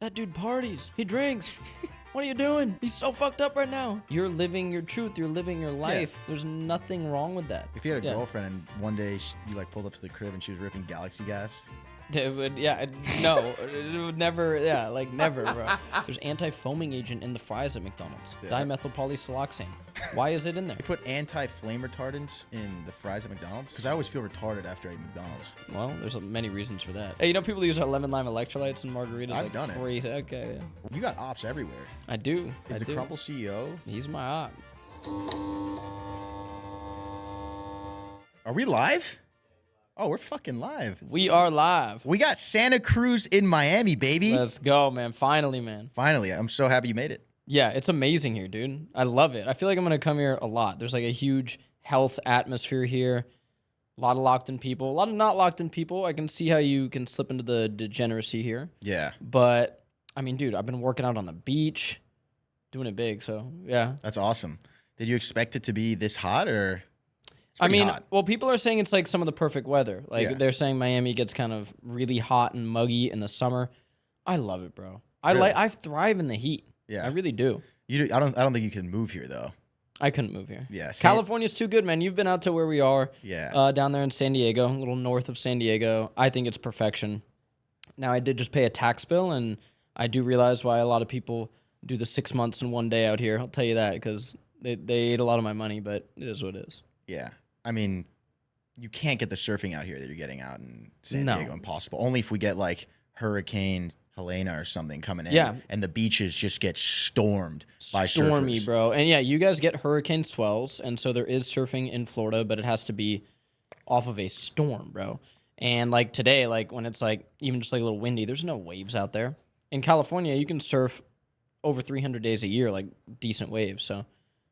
that dude parties. He drinks. What are you doing? He's so fucked up right now. You're living your truth. You're living your life. Yeah. There's nothing wrong with that. If you had a girlfriend and one day you like pulled up to the crib and she was ripping Galaxy gas. It would, no, it would never, never, bro. There's anti-foaming agent in the fries at McDonald's. Yeah. Dimethyl polysiloxane. Why is it in there? They put anti-flame retardants in the fries at McDonald's? Because I always feel retarded after I eat McDonald's. Well, there's many reasons for that. Hey, you know people use our lemon lime electrolytes and margaritas? I've done crazy. It. Okay, yeah. You got ops everywhere. I do. Is the Crumbl CEO? He's my op. Are we live? Oh, we're fucking live. We are live. We got Santa Cruz in Miami, baby. Let's go, man. Finally, man. Finally. I'm so happy you made it. Yeah, it's amazing here, dude. I love it. I feel like I'm going to come here a lot. There's like a huge health atmosphere here. A lot of locked-in people. A lot of not locked-in people. I can see how you can slip into the degeneracy here. Yeah. But, I mean, dude, I've been working out on the beach, doing it big, so, yeah. That's awesome. Did you expect it to be this hot, or... I mean, hot. Well, people are saying it's like some of the perfect weather. Like, they're saying Miami gets kind of really hot and muggy in the summer. I love it, bro. Really? I thrive in the heat. Yeah, I really do. I don't think you can move here though. I couldn't move here. Yeah, California's too good, man. You've been out to where we are. Yeah. Down there in San Diego, a little north of San Diego. I think it's perfection. Now, I did just pay a tax bill, and I do realize why a lot of people do the 6 months in one day out here. I'll tell you that because they ate a lot of my money, but it is what it is. Yeah. I mean, you can't get the surfing out here that you're getting out in San Diego. Impossible. Only if we get like Hurricane Helena or something coming in. Yeah. And the beaches just get stormy by surfers. Stormy, bro. And yeah, you guys get hurricane swells, and so there is surfing in Florida, but it has to be off of a storm, bro. And like today, like when it's like even just like a little windy, there's no waves out there. In California, you can surf over 300 days a year, like decent waves. So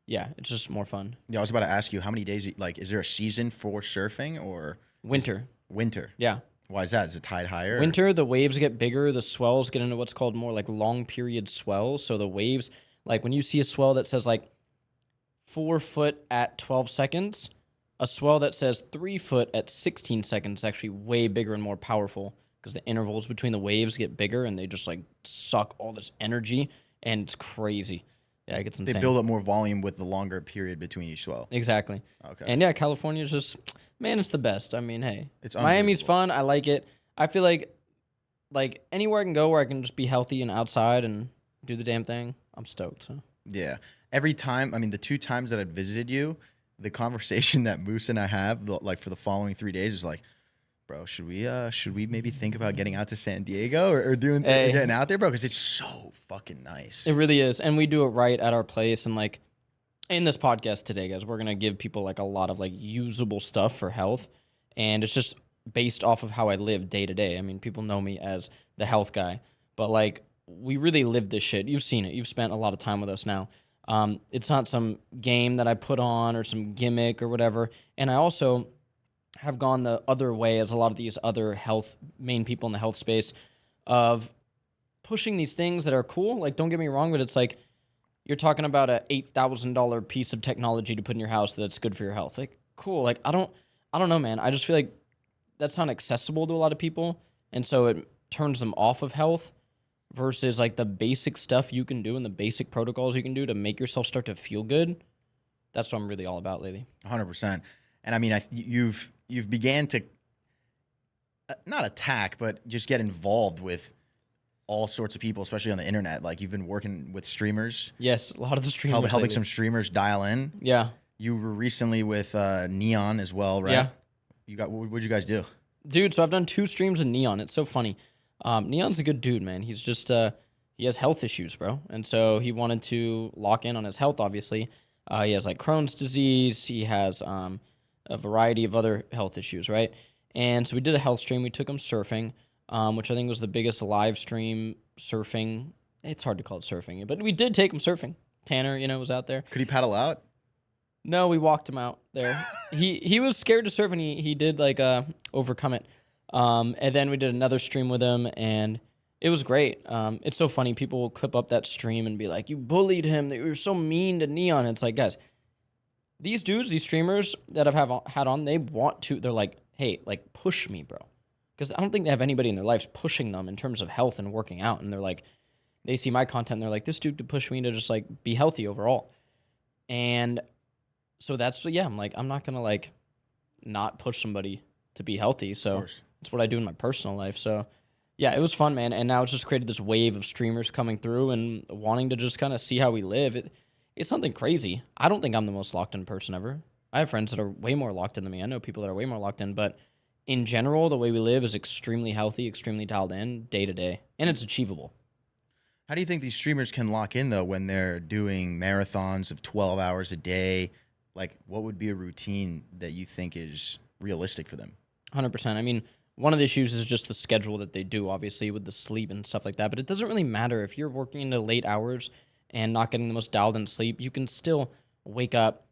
yeah, it's just more fun. Yeah, I was about to ask you, how many days, like, is there a season for surfing or? Winter. Winter. Yeah. Why is that? Is the tide higher? Winter, the waves get bigger. The swells get into what's called more like long period swells. So the waves, like when you see a swell that says like 4 foot at 12 seconds, a swell that says 3 foot at 16 seconds is actually way bigger and more powerful because the intervals between the waves get bigger and they just like suck all this energy, and it's crazy. Yeah, it gets insane. They build up more volume with the longer period between each swell. Exactly. Okay. And yeah, California's just, man, it's the best. I mean, hey, Miami's fun. I like it. I feel like anywhere I can go where I can just be healthy and outside and do the damn thing, I'm stoked. So. Yeah. Every time, I mean, the 2 times that I've visited you, the conversation that Moose and I have, like for the following 3 days, is like, bro, should we maybe think about getting out to San Diego or getting out there, bro? Because it's so fucking nice. It really is. And we do it right at our place. And like in this podcast today, guys, we're going to give people like a lot of like usable stuff for health. And it's just based off of how I live day to day. I mean, people know me as the health guy, but like we really live this shit. You've seen it. You've spent a lot of time with us now. It's not some game that I put on or some gimmick or whatever. And I also have gone the other way as a lot of these other main people in the health space of pushing these things that are cool. Like, don't get me wrong, but it's like you're talking about a $8,000 piece of technology to put in your house that's good for your health. Like, cool. Like, I don't know, man. I just feel like that's not accessible to a lot of people. And so it turns them off of health versus like the basic stuff you can do and the basic protocols you can do to make yourself start to feel good. That's what I'm really all about lately. 100%. And I mean, you've began to not attack, but just get involved with all sorts of people, especially on the internet. Like you've been working with streamers. Yes, a lot of the streamers. Helping some streamers dial in. Yeah. You were recently with Neon as well, right? Yeah. What'd you guys do? Dude, so I've done 2 streams with Neon. It's so funny. Neon's a good dude, man. He's just, he has health issues, bro. And so he wanted to lock in on his health, obviously. He has like Crohn's disease. He has a variety of other health issues, right? And so we did a health stream. We took him surfing, which I think was the biggest live stream surfing. It's hard to call it surfing, but we did take him surfing. Tanner, was out there. Could he paddle out? No, we walked him out there. He was scared to surf, and he did like overcome it. And then we did another stream with him, and it was great. It's so funny. People will clip up that stream and be like, "You bullied him. You were so mean to Neon." It's like, guys, these dudes, these streamers that I've had on, they're like, hey, push me, bro. Because I don't think they have anybody in their lives pushing them in terms of health and working out. And they're like, they see my content and they're like, this dude could push me to just like be healthy overall. And so that's, yeah, I'm like, I'm not going to like not push somebody to be healthy. So that's what I do in my personal life. So yeah, it was fun, man. And now it's just created this wave of streamers coming through and wanting to just kind of see how we live. It's something crazy. I don't think I'm the most locked in person ever. I have friends that are way more locked in than me. I know people that are way more locked in, but in general, the way we live is extremely healthy, extremely dialed in day to day, and it's achievable. How do you think these streamers can lock in, though, when they're doing marathons of 12 hours a day? Like, what would be a routine that you think is realistic for them? 100%. I mean, one of the issues is just the schedule that they do, obviously, with the sleep and stuff like that. But it doesn't really matter if you're working into late hours and not getting the most dialed in sleep. You can still wake up,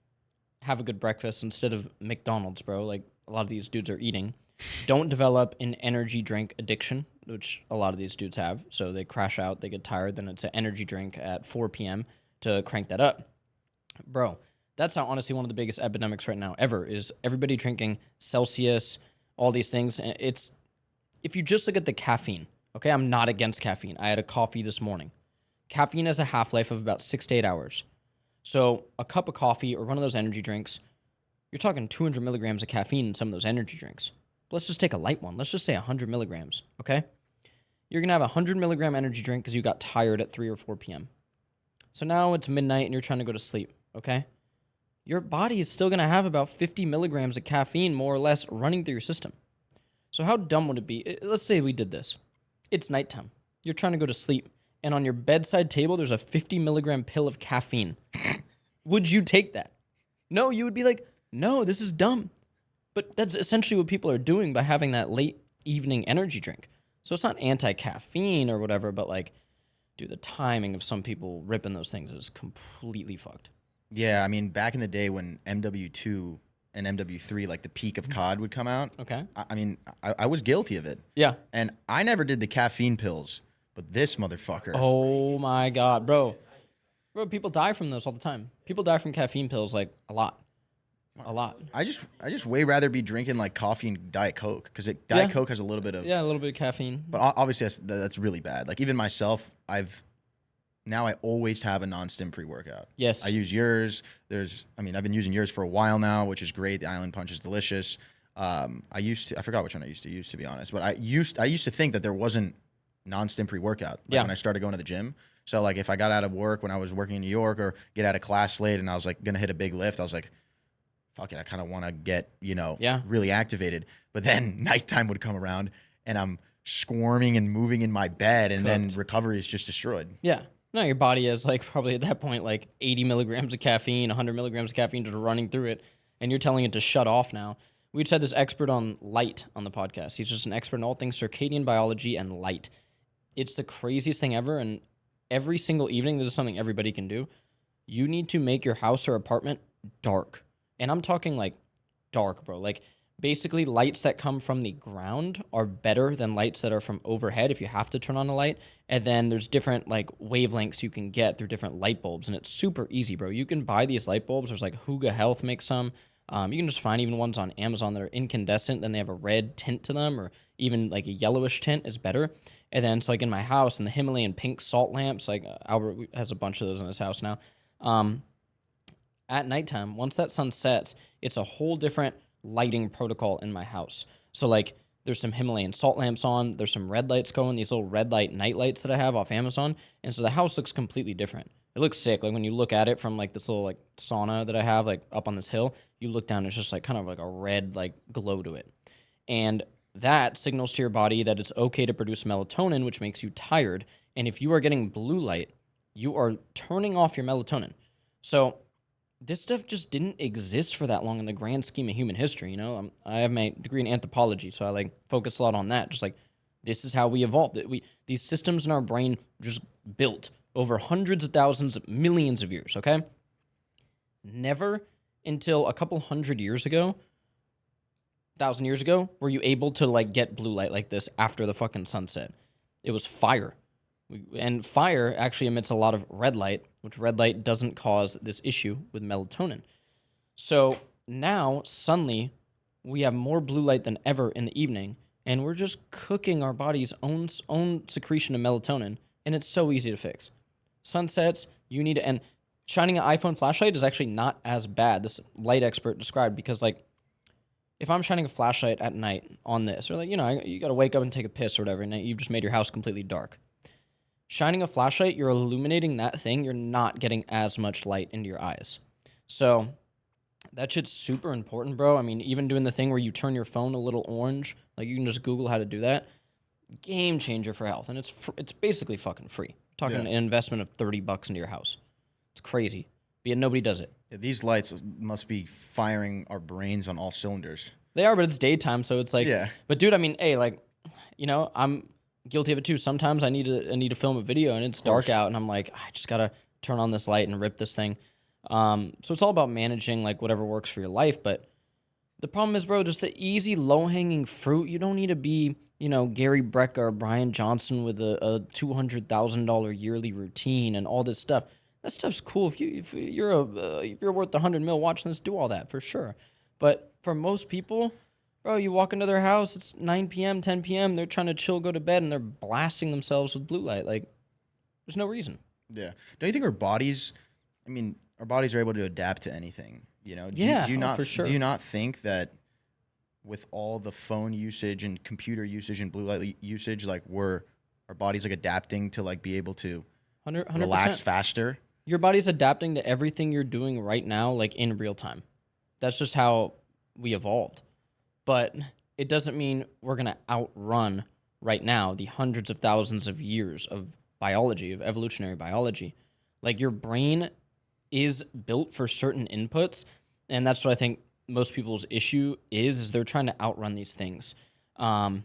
have a good breakfast instead of McDonald's, bro. Like a lot of these dudes are eating. Don't develop an energy drink addiction, which a lot of these dudes have. So they crash out, they get tired, then it's an energy drink at 4 p.m. to crank that up. Bro, that's not honestly one of the biggest epidemics right now ever, is everybody drinking Celsius, all these things. And it's, if you just look at the caffeine, okay, I'm not against caffeine. I had a coffee this morning. Caffeine has a half-life of about 6 to 8 hours. So a cup of coffee or one of those energy drinks, you're talking 200 milligrams of caffeine in some of those energy drinks. But let's just take a light one. Let's just say 100 milligrams, okay? You're going to have a 100 milligram energy drink because you got tired at 3 or 4 p.m. So now it's midnight and you're trying to go to sleep, okay? Your body is still going to have about 50 milligrams of caffeine, more or less, running through your system. So how dumb would it be? Let's say we did this. It's nighttime. You're trying to go to sleep. And on your bedside table, there's a 50 milligram pill of caffeine. Would you take that? No, you would be like, no, this is dumb. But that's essentially what people are doing by having that late evening energy drink. So it's not anti-caffeine or whatever, but like, dude, the timing of some people ripping those things is completely fucked. Yeah, I mean, back in the day when MW2 and MW3, like the peak of COD would come out. Okay. I was guilty of it. Yeah. And I never did the caffeine pills, but this motherfucker. Oh my God, bro. Bro, people die from those all the time. People die from caffeine pills like a lot. A lot. I just way rather be drinking like coffee and Diet Coke because Diet Coke has a little bit of a little bit of caffeine. But obviously that's really bad. Like even myself, I always have a non-stim pre-workout. Yes. I use yours. I've been using yours for a while now, which is great. The Island Punch is delicious. I forgot which one I used to use, to be honest, but I used to think that there wasn't non-stim pre-workout when I started going to the gym. So like if I got out of work when I was working in New York or get out of class late and I was like going to hit a big lift, I was like, fuck it, I kind of want to get, really activated. But then nighttime would come around and I'm squirming and moving in my bed and then recovery is just destroyed. Yeah. No, your body has like probably at that point like 80 milligrams of caffeine, 100 milligrams of caffeine just running through it, and you're telling it to shut off now. We just had this expert on light on the podcast. He's just an expert in all things circadian biology and light. It's the craziest thing ever, and every single evening, this is something everybody can do. You need to make your house or apartment dark. And I'm talking like dark, bro. Like basically lights that come from the ground are better than lights that are from overhead if you have to turn on a light. And then there's different like wavelengths you can get through different light bulbs. And it's super easy, bro. You can buy these light bulbs. There's like Huga Health makes some. You can just find even ones on Amazon that are incandescent. Then they have a red tint to them, or even like a yellowish tint is better. And then so like in my house, and the Himalayan pink salt lamps, like Albert has a bunch of those in his house now. At nighttime, once that sun sets, it's a whole different lighting protocol in my house. So like there's some Himalayan salt lamps on, there's some red lights going, these little red light night lights that I have off Amazon. And so the house looks completely different. It looks sick. Like when you look at it from like this little like sauna that I have like up on this hill, you look down, it's just like kind of like a red like glow to it. And that signals to your body that it's okay to produce melatonin, which makes you tired. And if you are getting blue light, you are turning off your melatonin. So this stuff just didn't exist for that long in the grand scheme of human history. I have my degree in anthropology, so I like focus a lot on that. Just like this is how we evolved. These systems in our brain just built over hundreds of thousands, millions of years. Okay, never until a couple hundred years ago, 1,000 years ago, were you able to like get blue light like this after the fucking sunset. It was fire. And fire actually emits a lot of red light, which red light doesn't cause this issue with melatonin. So now, suddenly, we have more blue light than ever in the evening, and we're just cooking our body's own secretion of melatonin, and it's so easy to fix. Sunsets, and shining an iPhone flashlight is actually not as bad. This light expert described, because like, if I'm shining a flashlight at night on this, or like, you got to wake up and take a piss or whatever, and you've just made your house completely dark. Shining a flashlight, you're illuminating that thing. You're not getting as much light into your eyes. So that shit's super important, bro. I mean, even doing the thing where you turn your phone a little orange, like you can just Google how to do that. Game changer for health. And it's basically fucking free. Talking an investment of $30 into your house. It's crazy. But yet nobody does it. Yeah, these lights must be firing our brains on all cylinders. They are, but it's daytime, so it's like. Yeah. But dude, I mean, hey, like, I'm guilty of it too. Sometimes I need to film a video and it's dark out, and I'm like, I just gotta turn on this light and rip this thing. So it's all about managing like whatever works for your life. But the problem is, bro, just the easy low hanging fruit. You don't need to be, Gary Brecka or Brian Johnson with a $200,000 yearly routine and all this stuff. That stuff's cool. If you're worth $100 million watching this, do all that for sure. But for most people, bro, you walk into their house, it's 9 p.m., 10 p.m., they're trying to chill, go to bed, and they're blasting themselves with blue light. Like, there's no reason. Yeah. Don't you think our bodies are able to adapt to anything, Do you not, for sure. Do you not think that with all the phone usage and computer usage and blue light usage, like our bodies like adapting to like be able to 100%. relax faster? Your body's adapting to everything you're doing right now, like in real time. That's just how we evolved. But it doesn't mean we're going to outrun right now the hundreds of thousands of years of biology, of evolutionary biology. Like, your brain is built for certain inputs, and that's what I think most people's issue is they're trying to outrun these things. Diet,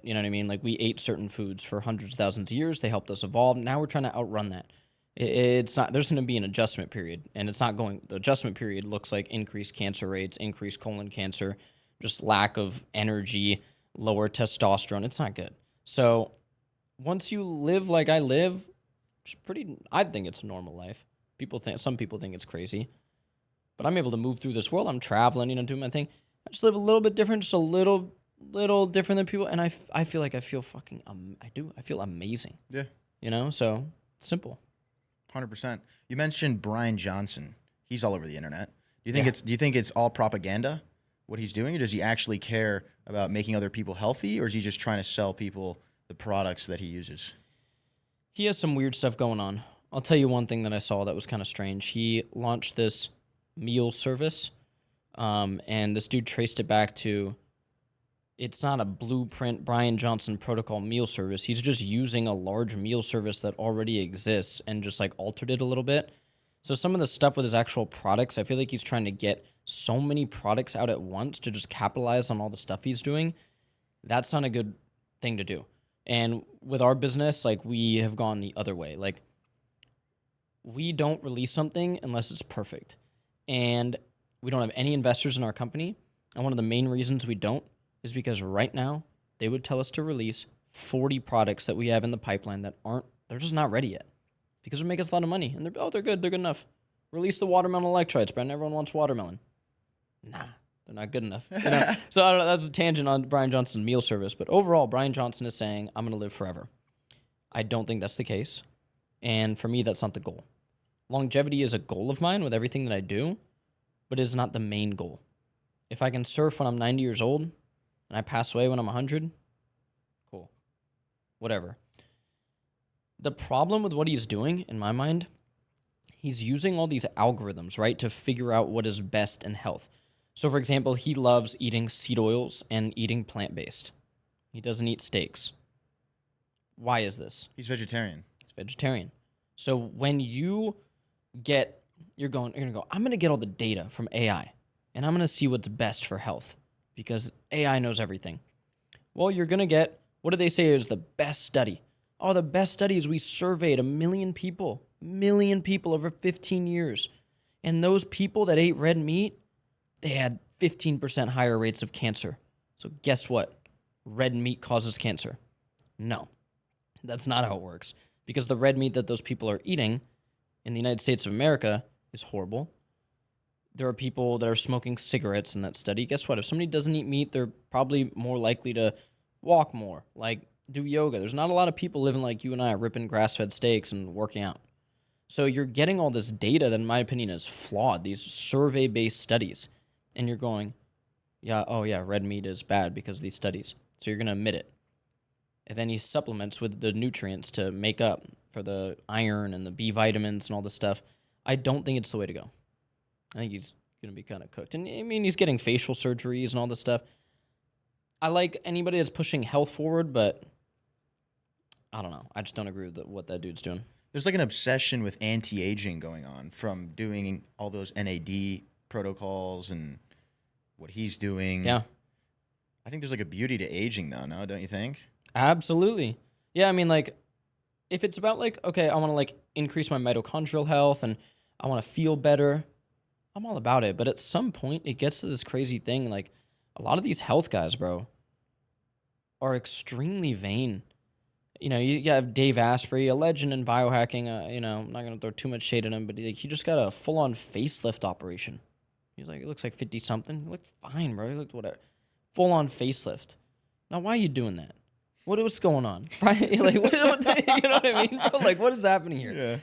you know what I mean? Like, we ate certain foods for hundreds of thousands of years. They helped us evolve. Now we're trying to outrun that. It's not. There's going to be an adjustment period, and it's not going. The adjustment period looks like increased cancer rates, increased colon cancer, just lack of energy, lower testosterone. It's not good. So once you live like I live, I think it's a normal life. Some people think it's crazy, but I'm able to move through this world. I'm traveling, doing my thing. I just live a little bit different, just a little different than people, and I feel like I feel fucking. I feel amazing. Yeah. So simple. 100%. You mentioned Brian Johnson. He's all over the internet. Do you think it's all propaganda, what he's doing, or does he actually care about making other people healthy, or is he just trying to sell people the products that he uses? He has some weird stuff going on. I'll tell you one thing that I saw that was kind of strange. He launched this meal service, and this dude traced it back to, it's not a blueprint Brian Johnson protocol meal service. He's just using a large meal service that already exists and just like altered it a little bit. So some of the stuff with his actual products, I feel like he's trying to get so many products out at once to just capitalize on all the stuff he's doing. That's not a good thing to do. And with our business, like, we have gone the other way. Like, we don't release something unless it's perfect. And we don't have any investors in our company. And one of the main reasons we don't is because right now they would tell us to release 40 products that we have in the pipeline that they're just not ready yet, because it would make us a lot of money. And they're good enough. Release the watermelon electrolytes, Brandon. Everyone wants watermelon. Nah, they're not good enough. So I don't know, that's a tangent on Brian Johnson's meal service. But overall, Brian Johnson is saying, I'm going to live forever. I don't think that's the case. And for me, that's not the goal. Longevity is a goal of mine with everything that I do, but it's not the main goal. If I can surf when I'm 90 years old and I pass away when I'm 100, cool. Whatever. The problem with what he's doing, in my mind, he's using all these algorithms, right, to figure out what is best in health. So, for example, he loves eating seed oils and eating plant-based. He doesn't eat steaks. Why is this? He's vegetarian. He's vegetarian. So when you're going to go, I'm going to get all the data from AI, and I'm going to see what's best for health, because AI knows everything. Well, you're going to get, what do they say is the best study? Oh, the best study is we surveyed 1 million people over 15 years. And those people that ate red meat, they had 15% higher rates of cancer. So guess what? Red meat causes cancer. No, that's not how it works. Because the red meat that those people are eating in the United States of America is horrible. There are people that are smoking cigarettes in that study. Guess what? If somebody doesn't eat meat, they're probably more likely to walk more. Like, do yoga. There's not a lot of people living like you and I, ripping grass-fed steaks and working out. So you're getting all this data that, in my opinion, is flawed, these survey-based studies. And you're going, yeah, oh yeah, red meat is bad because of these studies. So you're going to admit it. And then he supplements with the nutrients to make up for the iron and the B vitamins and all this stuff. I don't think it's the way to go. I think he's going to be kind of cooked. And I mean, he's getting facial surgeries and all this stuff. I like anybody that's pushing health forward, but I don't know. I just don't agree with what that dude's doing. There's like an obsession with anti-aging going on from doing all those NAD protocols and what he's doing. Yeah. I think there's like a beauty to aging though, no? Don't you think? Absolutely. Yeah, I mean, like, if it's about like, okay, I want to like increase my mitochondrial health and I want to feel better, I'm all about it. But at some point, it gets to this crazy thing. Like, a lot of these health guys, bro, are extremely vain. You know, you have Dave Asprey, a legend in biohacking. You know, I'm not going to throw too much shade at him, but he just got a full-on facelift operation. He's like, it looks like 50-something. He looked fine, bro. He looked whatever. Full-on facelift. Now, why are you doing that? What's going on? Like, you know what I mean, bro? Like, what is happening here? Yeah.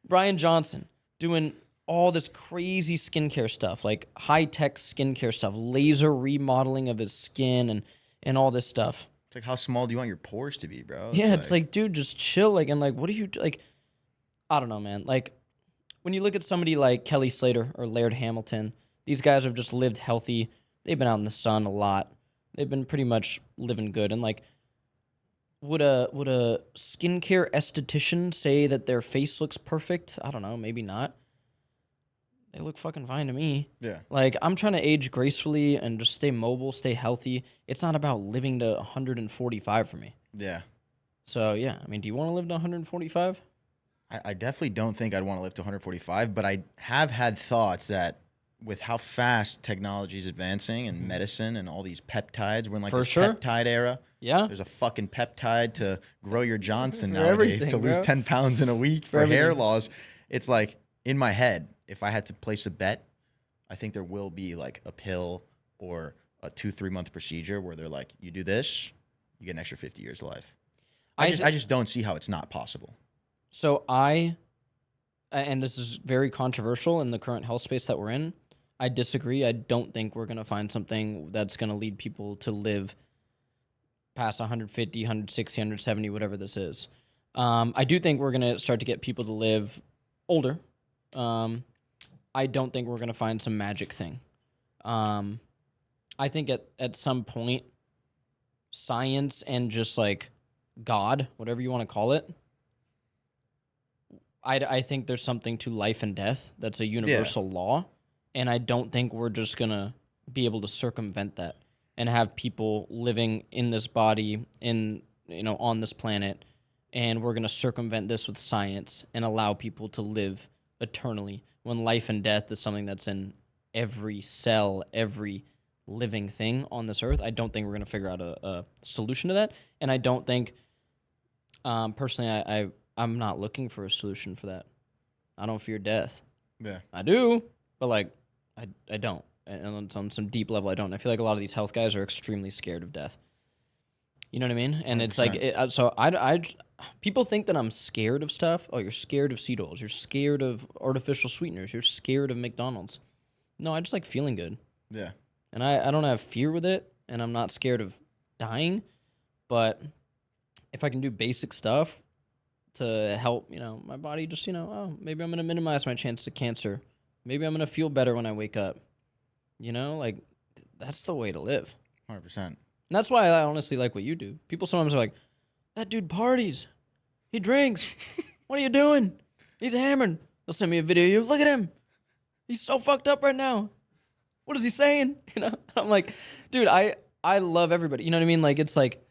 Brian Johnson doing all this crazy skincare stuff, like high-tech skincare stuff, laser remodeling of his skin and all this stuff. It's like, how small do you want your pores to be, bro? It's like, dude, just chill. Like, and like, what do you, like, I don't know, man. Like, when you look at somebody like Kelly Slater or Laird Hamilton, these guys have just lived healthy. They've been out in the sun a lot. They've been pretty much living good. And like, would a skincare esthetician say that their face looks perfect? I don't know, maybe not. They look fucking fine to me. Yeah. Like, I'm trying to age gracefully and just stay mobile, stay healthy. It's not about living to 145 for me. Yeah. So, yeah. I mean, do you want to live to 145? I definitely don't think I'd want to live to 145, but I have had thoughts that with how fast technology is advancing and medicine and all these peptides, we're in like this peptide era. Yeah. There's a fucking peptide to grow your Johnson For nowadays, to everything, lose bro. 10 pounds in a week for hair loss. It's like, in my head, if I had to place a bet, I think there will be like a pill or a 2-3 month procedure where they're like, you do this, you get an extra 50 years of life. I just don't see how it's not possible. So and this is very controversial in the current health space that we're in, I disagree. I don't think we're going to find something that's going to lead people to live past 150, 160, 170, whatever this is. I do think we're going to start to get people to live older. I don't think we're going to find some magic thing. I think at some point, science and just like God, whatever you want to call it, I think there's something to life and death that's a universal law, and I don't think we're just going to be able to circumvent that and have people living in this body, on this planet, and we're going to circumvent this with science and allow people to live eternally when life and death is something that's in every cell, every living thing on this earth. I don't think we're going to figure out a solution to that, and I don't think, personally, I'm not looking for a solution for that. I don't fear death. Yeah. I do, but like, I don't. And on some deep level, I don't. I feel like a lot of these health guys are extremely scared of death. You know what I mean? And 100%. It's like, people think that I'm scared of stuff. Oh, you're scared of seed oils. You're scared of artificial sweeteners. You're scared of McDonald's. No, I just like feeling good. Yeah. And I don't have fear with it, and I'm not scared of dying. But if I can do basic stuff to help, my body just, maybe I'm going to minimize my chance of cancer. Maybe I'm going to feel better when I wake up. Like, that's the way to live. 100%. And that's why I honestly like what you do. People sometimes are like, that dude parties. He drinks. What are you doing? He's hammered. They'll send me a video of you. Look at him. He's so fucked up right now. What is he saying? I'm like, dude, I love everybody. You know what I mean? Like, it's like,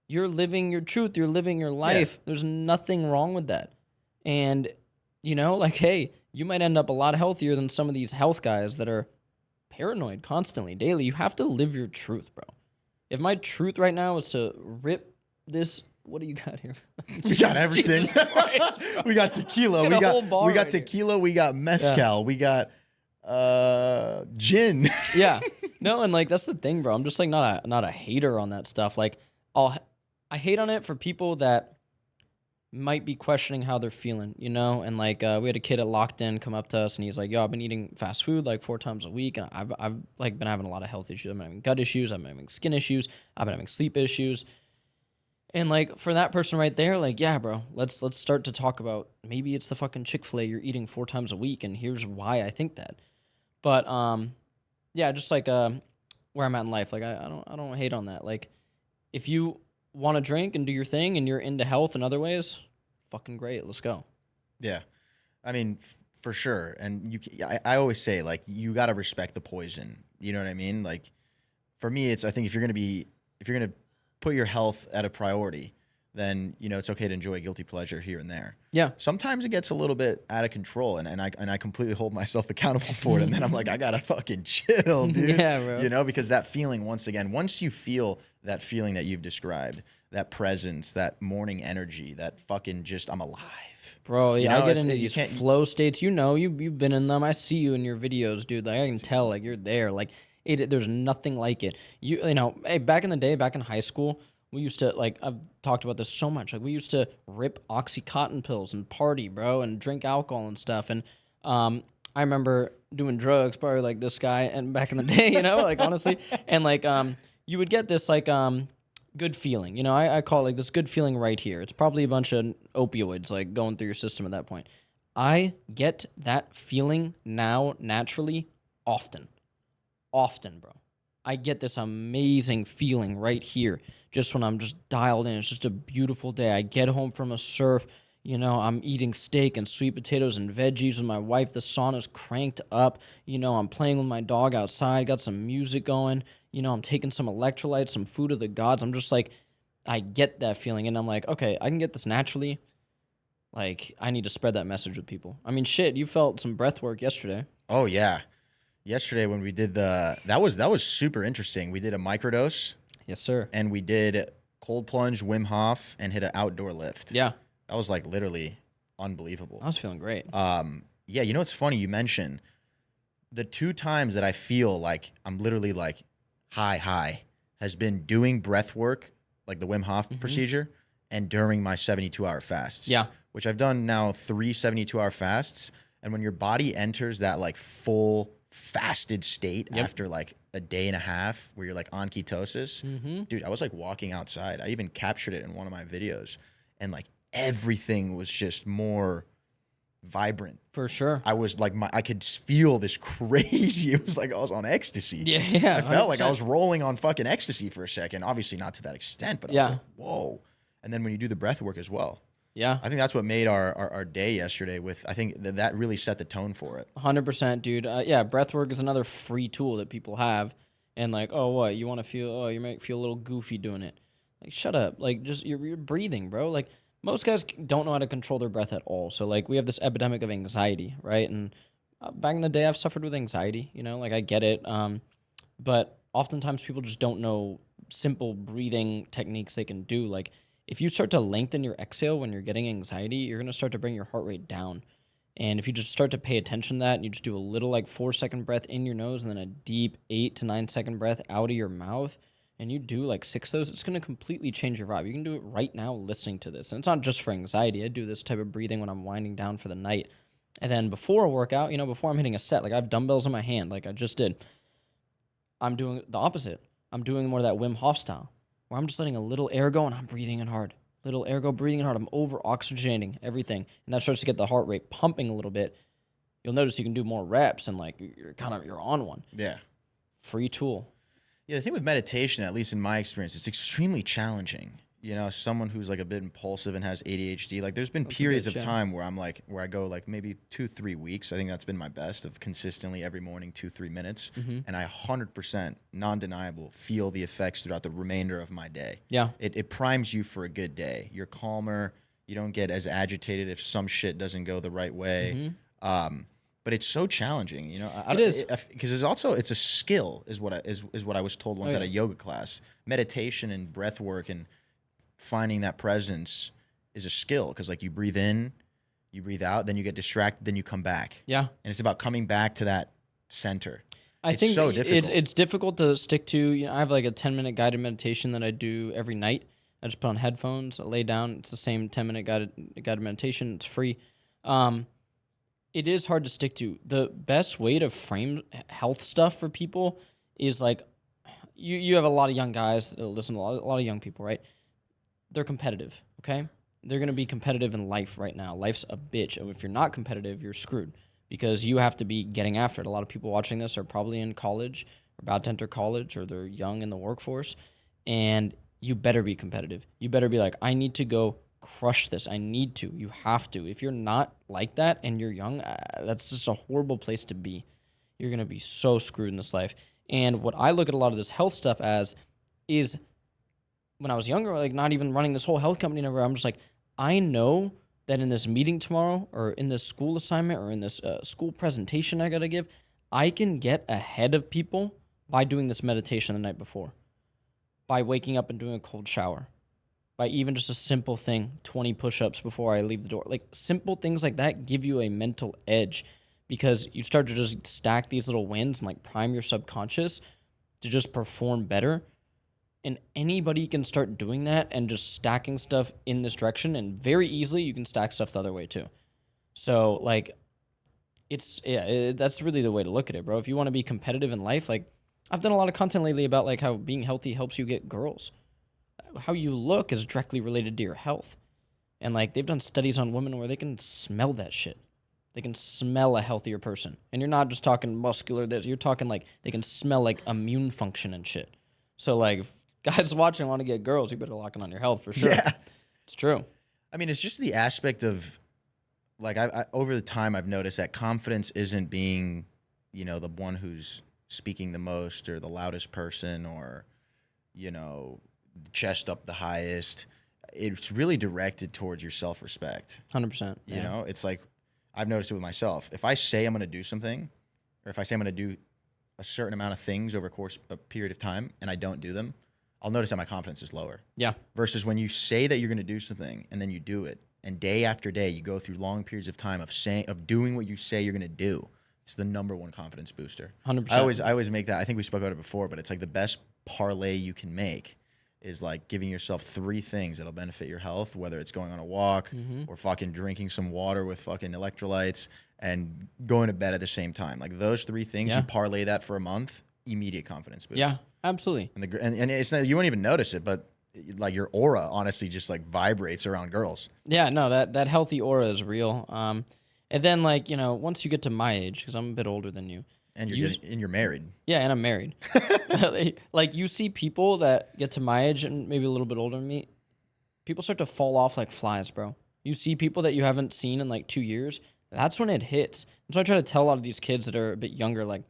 you're living your truth. You're living your life. Yeah. There's nothing wrong with that. And, like, hey, you might end up a lot healthier than some of these health guys that are paranoid constantly, daily. You have to live your truth, bro. If my truth right now is to rip this, what do you got here? We got everything. Christ, we got tequila. We got tequila. Here. We got mezcal. Yeah. We got gin. Yeah. No, and like that's the thing, bro. I'm just like not a hater on that stuff. Like I hate on it for people that might be questioning how they're feeling, you know? And like we had a kid at Locked In come up to us and he's like, yo, I've been eating fast food like 4 times a week and I've like been having a lot of health issues. I've been having gut issues, I've been having skin issues, I've been having sleep issues. And like for that person right there, like, yeah, bro, let's start to talk about maybe it's the fucking Chick-fil-A you're eating 4 times a week and here's why I think that. But yeah, just like where I'm at in life, like I don't hate on that. Like if you want to drink and do your thing and you're into health in other ways, fucking great, let's go. Yeah. I mean, for sure. And I always say, like, you got to respect the poison. You know what I mean? Like, for me, I think if you're going to put your health at a priority, then, you know, it's okay to enjoy a guilty pleasure here and there. Yeah. Sometimes it gets a little bit out of control and I completely hold myself accountable for it. And then I'm like, I got to fucking chill, dude. Yeah, bro. You know, because that feeling, once you feel that feeling that you've described, that presence, that morning energy, that fucking just, I'm alive. Bro, yeah, You know, I get into these flow states. You know, you've been in them. I see you in your videos, dude. Like I can tell, like you're there. Like there's nothing like it. You know, hey, back in the day, back in high school, we used to like I've talked about this so much. Like we used to rip Oxycontin pills and party, bro, and drink alcohol and stuff. And I remember doing drugs, probably like this guy, and back in the day, you know, like honestly, and like you would get this like good feeling. You know, I call it like this good feeling right here. It's probably a bunch of opioids like going through your system at that point. I get that feeling now naturally often, bro. I get this amazing feeling right here just when I'm just dialed in. It's just a beautiful day. I get home from a surf. You know, I'm eating steak and sweet potatoes and veggies with my wife. The sauna's cranked up. You know, I'm playing with my dog outside. Got some music going. You know, I'm taking some electrolytes, some food of the gods. I'm just like, I get that feeling. And I'm like, okay, I can get this naturally. Like, I need to spread that message with people. I mean, shit, you felt some breath work yesterday. Oh, yeah. Yesterday when we did that was super interesting. We did a microdose. Yes, sir. And we did cold plunge, Wim Hof, and hit an outdoor lift. Yeah. That was like literally unbelievable. I was feeling great. Yeah, you know what's funny? You mentioned the 2 times that I feel like I'm literally like high has been doing breath work, like the Wim Hof procedure, and during my 72-hour fasts. Yeah. Which I've done now 3 72-hour fasts. And when your body enters that like full fasted state after like a day and a half where you're like on ketosis, dude, I was like walking outside. I even captured it in one of my videos. And like everything was just more vibrant. For sure. I was like, I could feel this crazy. It was like I was on ecstasy. Yeah. I felt 100%. like I was rolling on fucking ecstasy for a second. Obviously not to that extent, but I was like, whoa. And then when you do the breath work as well. Yeah. I think that's what made our day yesterday I think that really set the tone for it. 100%, dude. Yeah, breathwork is another free tool that people have. And like, oh, what? You want to feel, you might feel a little goofy doing it. Like, shut up. Like, just, you're breathing, bro. Like, most guys don't know how to control their breath at all. So, like, we have this epidemic of anxiety, right? And back in the day, I've suffered with anxiety, you know? Like, I get it. But oftentimes people just don't know simple breathing techniques they can do. Like, if you start to lengthen your exhale when you're getting anxiety, you're going to start to bring your heart rate down. And if you just start to pay attention to that and you just do a little like 4-second breath in your nose and then a deep 8 to 9 second breath out of your mouth, and you do like 6 of those, it's going to completely change your vibe. You can do it right now listening to this. And it's not just for anxiety. I do this type of breathing when I'm winding down for the night. And then before a workout, you know, before I'm hitting a set, like I have dumbbells in my hand, like I just did, I'm doing the opposite. I'm doing more of that Wim Hof style, where I'm just letting a little air go and I'm breathing in hard. Little air go, breathing in hard. I'm over oxygenating everything. And that starts to get the heart rate pumping a little bit. You'll notice you can do more reps and like you're on one. Yeah. Free tool. Yeah, the thing with meditation, at least in my experience, it's extremely challenging. You know, someone who's like a bit impulsive and has ADHD, like there's been periods of time where where I go like maybe 2-3 weeks. I think that's been my best of consistently every morning, 2-3 minutes. And I 100% non-deniable feel the effects throughout the remainder of my day. Yeah. It primes you for a good day. You're calmer. You don't get as agitated if some shit doesn't go the right way. But it's so challenging, you know. It is because it's a skill, is what I was told once at a yoga class. Meditation and breath work and finding that presence is a skill, because like you breathe in, you breathe out, then you get distracted, then you come back. Yeah, and it's about coming back to that center. I think so difficult. It's difficult to stick to. You know, I have like a 10-minute guided meditation that I do every night. I just put on headphones, I lay down. It's the same 10-minute guided meditation. It's free. It is hard to stick to. The best way to frame health stuff for people is like, you have a lot of young guys that listen to a lot of young people, right? They're competitive, okay? They're going to be competitive in life right now. Life's a bitch. And if you're not competitive, you're screwed because you have to be getting after it. A lot of people watching this are probably in college, or about to enter college, or they're young in the workforce. And you better be competitive. You better be like, I need to go crush this. I need to. You have to. If you're not like that and you're young, that's just a horrible place to be. You're going to be so screwed in this life. And what I look at a lot of this health stuff as is when I was younger, like not even running this whole health company, I'm just like, I know that in this meeting tomorrow or in this school assignment or in this school presentation I got to give, I can get ahead of people by doing this meditation the night before, by waking up and doing a cold shower, by even just a simple thing, 20 push-ups before I leave the door. Like simple things like that give you a mental edge because you start to just stack these little wins and like prime your subconscious to just perform better. And anybody can start doing that and just stacking stuff in this direction. And very easily you can stack stuff the other way too. So like that's really the way to look at it, bro. If you want to be competitive in life, like I've done a lot of content lately about like how being healthy helps you get girls. How you look is directly related to your health. And like they've done studies on women where they can smell that shit. They can smell a healthier person. And you're not just talking muscular this, you're talking like they can smell like immune function and shit. So like if guys watching want to get girls, you better lock in on your health for sure. Yeah. It's true. I mean, it's just the aspect of like I over the time I've noticed that confidence isn't being, you know, the one who's speaking the most or the loudest person or, you know, chest up the highest. It's really directed towards your self-respect. 100%. You know, it's like I've noticed it with myself. If I say I'm going to do something or if I say I'm going to do a certain amount of things over a period of time and I don't do them, I'll notice that my confidence is lower. Yeah. Versus when you say that you're going to do something and then you do it, and day after day you go through long periods of time of doing what you say you're going to do. It's the number one confidence booster. 100%. I always make that. I think we spoke about it before, but it's like the best parlay you can make is like giving yourself 3 things that'll benefit your health, whether it's going on a walk or fucking drinking some water with fucking electrolytes and going to bed at the same time. Like those 3 things, you parlay that for a month, immediate confidence boost. Yeah, absolutely. And it's not, you won't even notice it, but like your aura honestly just like vibrates around girls. Yeah, no, that healthy aura is real. And then like, you know, once you get to my age, because I'm a bit older than you. And you're married. Yeah, and I'm married. Like you see people that get to my age and maybe a little bit older than me, people start to fall off like flies, bro. You see people that you haven't seen in like 2 years, that's when it hits. And so I try to tell a lot of these kids that are a bit younger, like,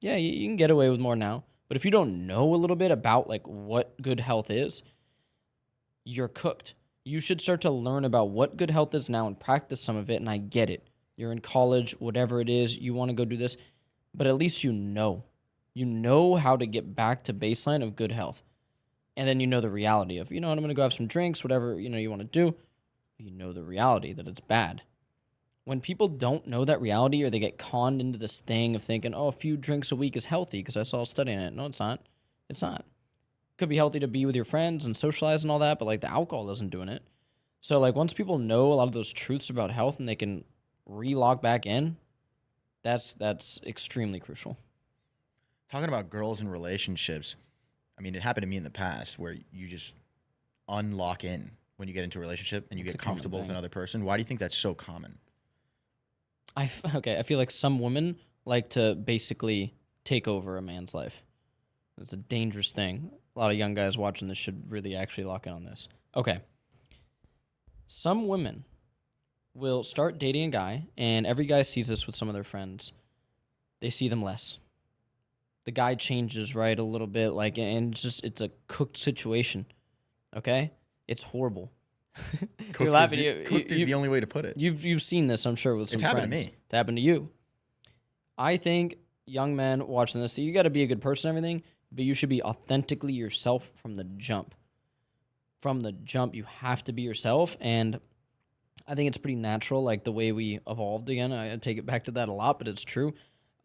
yeah, you can get away with more now. But if you don't know a little bit about like what good health is, you're cooked. You should start to learn about what good health is now and practice some of it. And I get it. You're in college, whatever it is, you want to go do this. But at least you know how to get back to baseline of good health. And then you know the reality of, you know what, I'm going to go have some drinks, whatever, you know, you want to do. You know the reality that it's bad. When people don't know that reality or they get conned into this thing of thinking, oh, a few drinks a week is healthy because I saw a study on it. No, it's not. It's not. It could be healthy to be with your friends and socialize and all that, but like the alcohol isn't doing it. So like once people know a lot of those truths about health and they can re-log back in, that's extremely crucial. Talking about girls and relationships, I mean, it happened to me in the past where you just unlock in when you get into a relationship and you get comfortable with another person. Why do you think that's so common? I feel like some women like to basically take over a man's life. It's a dangerous thing. A lot of young guys watching this should really actually lock in on this. Okay. Some women will start dating a guy, and every guy sees this with some of their friends. They see them less. The guy changes, right, a little bit, like, and it's a cooked situation. Okay? It's horrible. You're laughing. Cooked is the only way to put it. You've seen this, I'm sure, with some friends. It's happened to me. It's happened to you. I think young men watching this, you got to be a good person and everything, but you should be authentically yourself from the jump. From the jump, you have to be yourself, and I think it's pretty natural, like the way we evolved again. I take it back to that a lot, but it's true.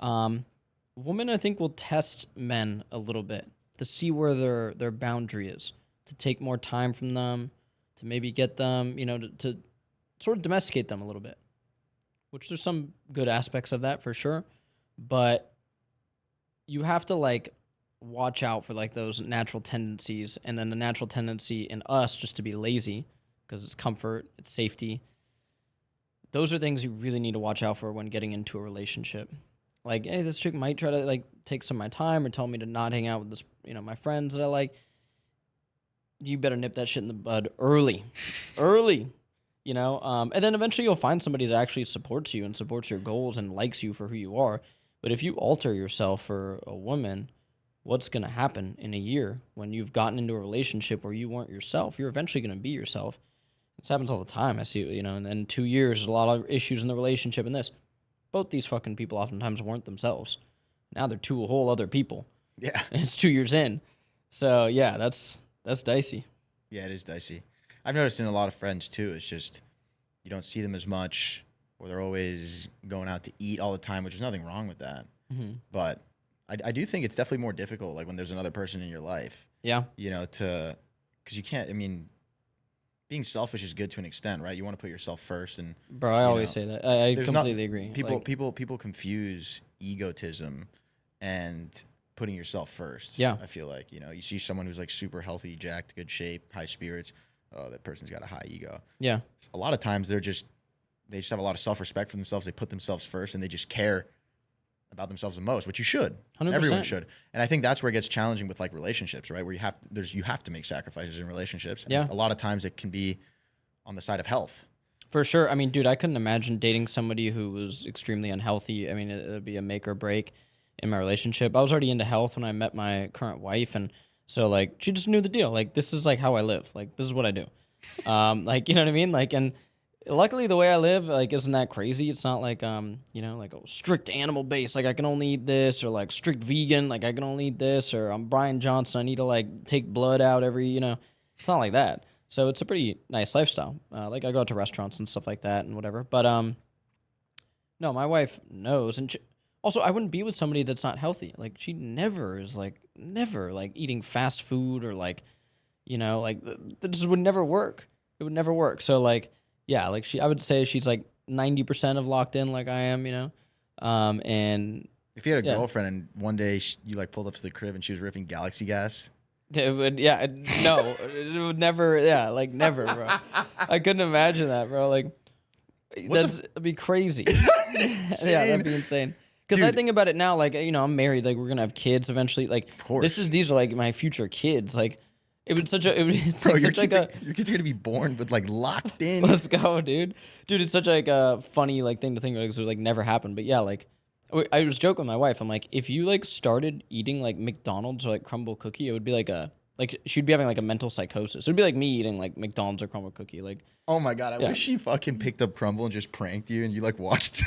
Women, I think, will test men a little bit to see where their boundary is, to take more time from them, to maybe get them, to sort of domesticate them a little bit, which there's some good aspects of that for sure. But you have to like watch out for like those natural tendencies, and then the natural tendency in us just to be lazy because it's comfort, it's safety. Those are things you really need to watch out for when getting into a relationship. Like, hey, this chick might try to like take some of my time or tell me to not hang out with this, my friends that I like. You better nip that shit in the bud early, and then eventually you'll find somebody that actually supports you and supports your goals and likes you for who you are. But if you alter yourself for a woman, what's going to happen in a year when you've gotten into a relationship where you weren't yourself? You're eventually going to be yourself. This happens all the time. I see, and then 2 years, a lot of issues in the relationship and this. Both these fucking people oftentimes weren't themselves. Now they're two whole other people. Yeah. And it's 2 years in. So, yeah, that's dicey. Yeah, it is dicey. I've noticed in a lot of friends, too, it's just you don't see them as much, or they're always going out to eat all the time, which is nothing wrong with that. Mm-hmm. But I do think it's definitely more difficult, like when there's another person in your life. Yeah. Because you can't, being selfish is good to an extent, right? You want to put yourself first. And bro, I always say that. I completely agree. People confuse egotism and putting yourself first. Yeah. I feel like, you see someone who's like super healthy, jacked, good shape, high spirits. Oh, that person's got a high ego. Yeah. A lot of times they just have a lot of self-respect for themselves. They put themselves first and they just care about themselves the most, which you should. 100%. Everyone should. And I think that's where it gets challenging with like relationships, right? Where you have to make sacrifices in relationships. Yeah. And a lot of times it can be on the side of health. For sure. Dude, I couldn't imagine dating somebody who was extremely unhealthy. It would be a make or break in my relationship. I was already into health when I met my current wife, and so like she just knew the deal. Like, this is like how I live. Like, this is what I do. Like, you know what I mean? Like, and luckily the way I live, like, isn't that crazy. It's not like like a strict animal base, like I can only eat this, or like strict vegan, like I can only eat this, or I'm Brian Johnson, I need to like take blood out every, it's not like that. So it's a pretty nice lifestyle. Like I go out to restaurants and stuff like that and whatever. But no, my wife knows, and also I wouldn't be with somebody that's not healthy. Like she never eating fast food, or like, like that just would never work. It would never work. So like, yeah, like I would say she's like 90% of locked in, like I am, and if you had a girlfriend and one day you like pulled up to the crib and she was ripping Galaxy Gas. It would, no, it would never, never, bro. I couldn't imagine that, bro. Like, that'd be crazy. Yeah, that'd be insane. Because I think about it now, like, I'm married, like, we're gonna have kids eventually. Like, of course. These are like my future kids. Like, your kids are gonna be born with like locked in. Let's go, dude. Dude, it's such like a funny like thing to think about because it would like never happen. But yeah, like, I was joking with my wife. I'm like, if you like started eating like McDonald's or like Crumbl Cookie, it would be like she'd be having like a mental psychosis. It would be like me eating like McDonald's or Crumbl Cookie. Like, oh my god, I wish she fucking picked up Crumbl and just pranked you, and you like watched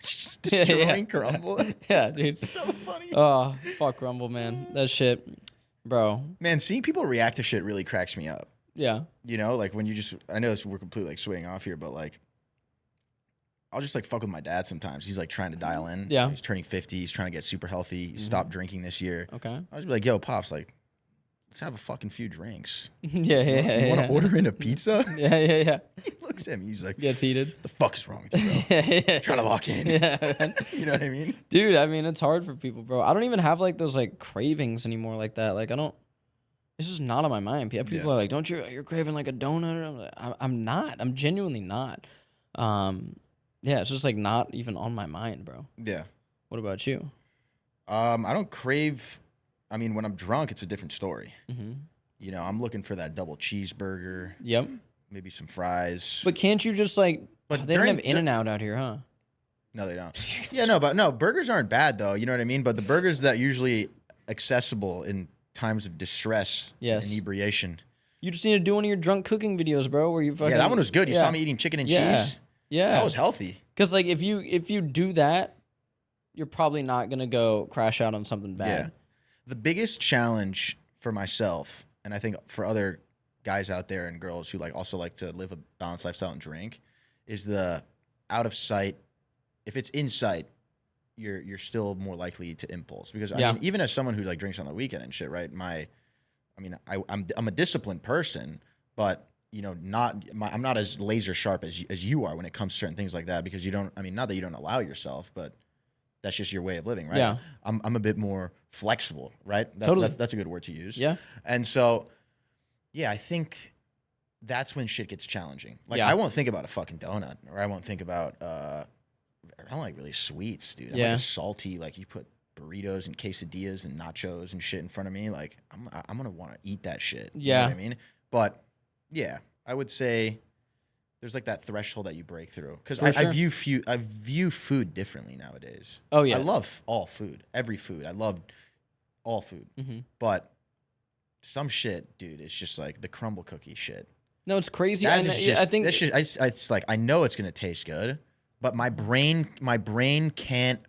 just destroying Crumbl. Yeah, dude. So funny. Oh, fuck Crumbl, man. That shit, bro. Man, seeing people react to shit really cracks me up. Yeah. Like when I know we're completely like swaying off here, but like, I'll just like fuck with my dad sometimes. He's like trying to dial in. Yeah. He's turning 50. He's trying to get super healthy. He stopped drinking this year. Okay. I'll just be like, yo, Pops, like, let's have a fucking few drinks. Yeah. You want to order in a pizza? Yeah. He looks at me. He's like, gets heated. The fuck is wrong with you, bro? I'm trying to lock in. Yeah. You know what I mean? Dude, it's hard for people, bro. I don't even have like those like cravings anymore like that. Like it's just not on my mind. People are like, don't you're craving like a donut? I'm like, I'm not. I'm genuinely not. Yeah, it's just like not even on my mind, bro. Yeah. What about you? I don't crave. When I'm drunk, it's a different story. Mm-hmm. I'm looking for that double cheeseburger. Yep. Maybe some fries. But can't you just like? But they don't have In-N-Out out here, huh? No, they don't. Yeah, no, burgers aren't bad though. You know what I mean? But the burgers that usually accessible in times of distress, and inebriation. You just need to do one of your drunk cooking videos, bro. Where you fucking that one was good. You saw me eating chicken and cheese. Yeah, that was healthy. Because like if you do that, you're probably not gonna go crash out on something bad. Yeah. The biggest challenge for myself, and I think for other guys out there and girls who like also like to live a balanced lifestyle and drink, is the out of sight. If it's in sight, you're still more likely to impulse. Because I mean, even as someone who like drinks on the weekend and shit, right? My I mean, I'm a disciplined person, but you know, I'm not as laser sharp as you are when it comes to certain things like that, because you don't, I mean, not that you don't allow yourself, but that's just your way of living, right? Yeah. I'm a bit more flexible, right? Totally. That's a good word to use. Yeah. And so, yeah, I think that's when shit gets challenging. Like, Yeah. I won't think about a fucking donut, or I won't think about, I don't like really sweets, dude. I'm Yeah. like a salty, like you put burritos and quesadillas and nachos and shit in front of me. Like, I'm going to want to eat that shit. You know Yeah. what I mean? But yeah, I would say there's like that threshold that you break through. Because For sure. I view food differently nowadays. Oh, yeah. I love all food, every food. I love all food. Mm-hmm. But some shit, dude, it's just like the Crumbl Cookie shit. No, it's crazy. That And is just, I think it's like, I know it's gonna taste good, but my brain can't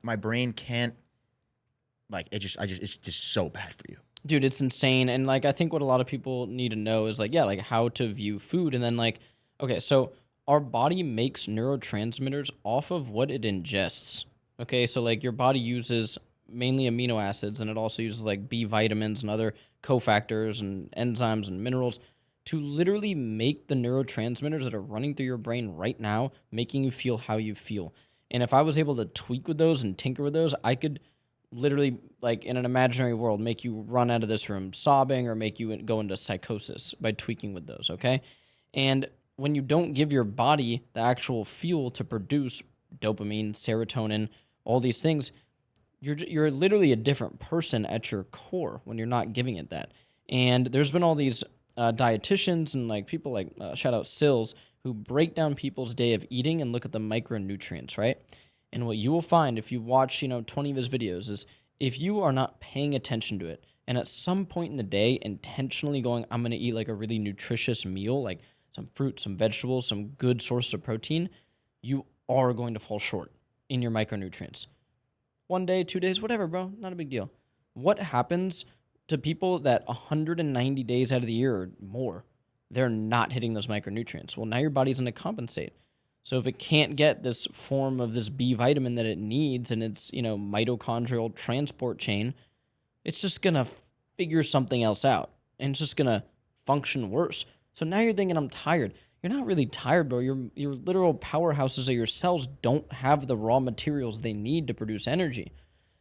like it. It's just so bad for you. dude, it's insane. And like, I think what a lot of people need to know is like, yeah, like how to view food. And then like, okay, so our body makes neurotransmitters off of what it ingests. Okay, so like your body uses mainly amino acids, and it also uses like B vitamins and other cofactors and enzymes and minerals to literally make the neurotransmitters that are running through your brain right now, making you feel how you feel. And if I was able to tweak with those and tinker with those, I could literally, like in an imaginary world, make you run out of this room sobbing or make you go into psychosis by tweaking with those, okay? And when you don't give your body the actual fuel to produce dopamine, serotonin, all these things, you're literally a different person at your core when you're not giving it that. And there's been all these dietitians and like people like shout out Sills who break down people's day of eating and look at the micronutrients, right? And what you will find if you watch, 20 of his videos is if you are not paying attention to it and at some point in the day intentionally going, I'm going to eat like a really nutritious meal, like some fruit, some vegetables, some good sources of protein, you are going to fall short in your micronutrients. 1 day, 2 days, whatever, bro. Not a big deal. What happens to people that 190 days out of the year or more, they're not hitting those micronutrients? Well, now your body's going to compensate. So if it can't get this form of this B vitamin that it needs in its, mitochondrial transport chain, it's just going to figure something else out and it's just going to function worse. So now you're thinking, I'm tired. You're not really tired, bro. Your literal powerhouses of your cells don't have the raw materials they need to produce energy.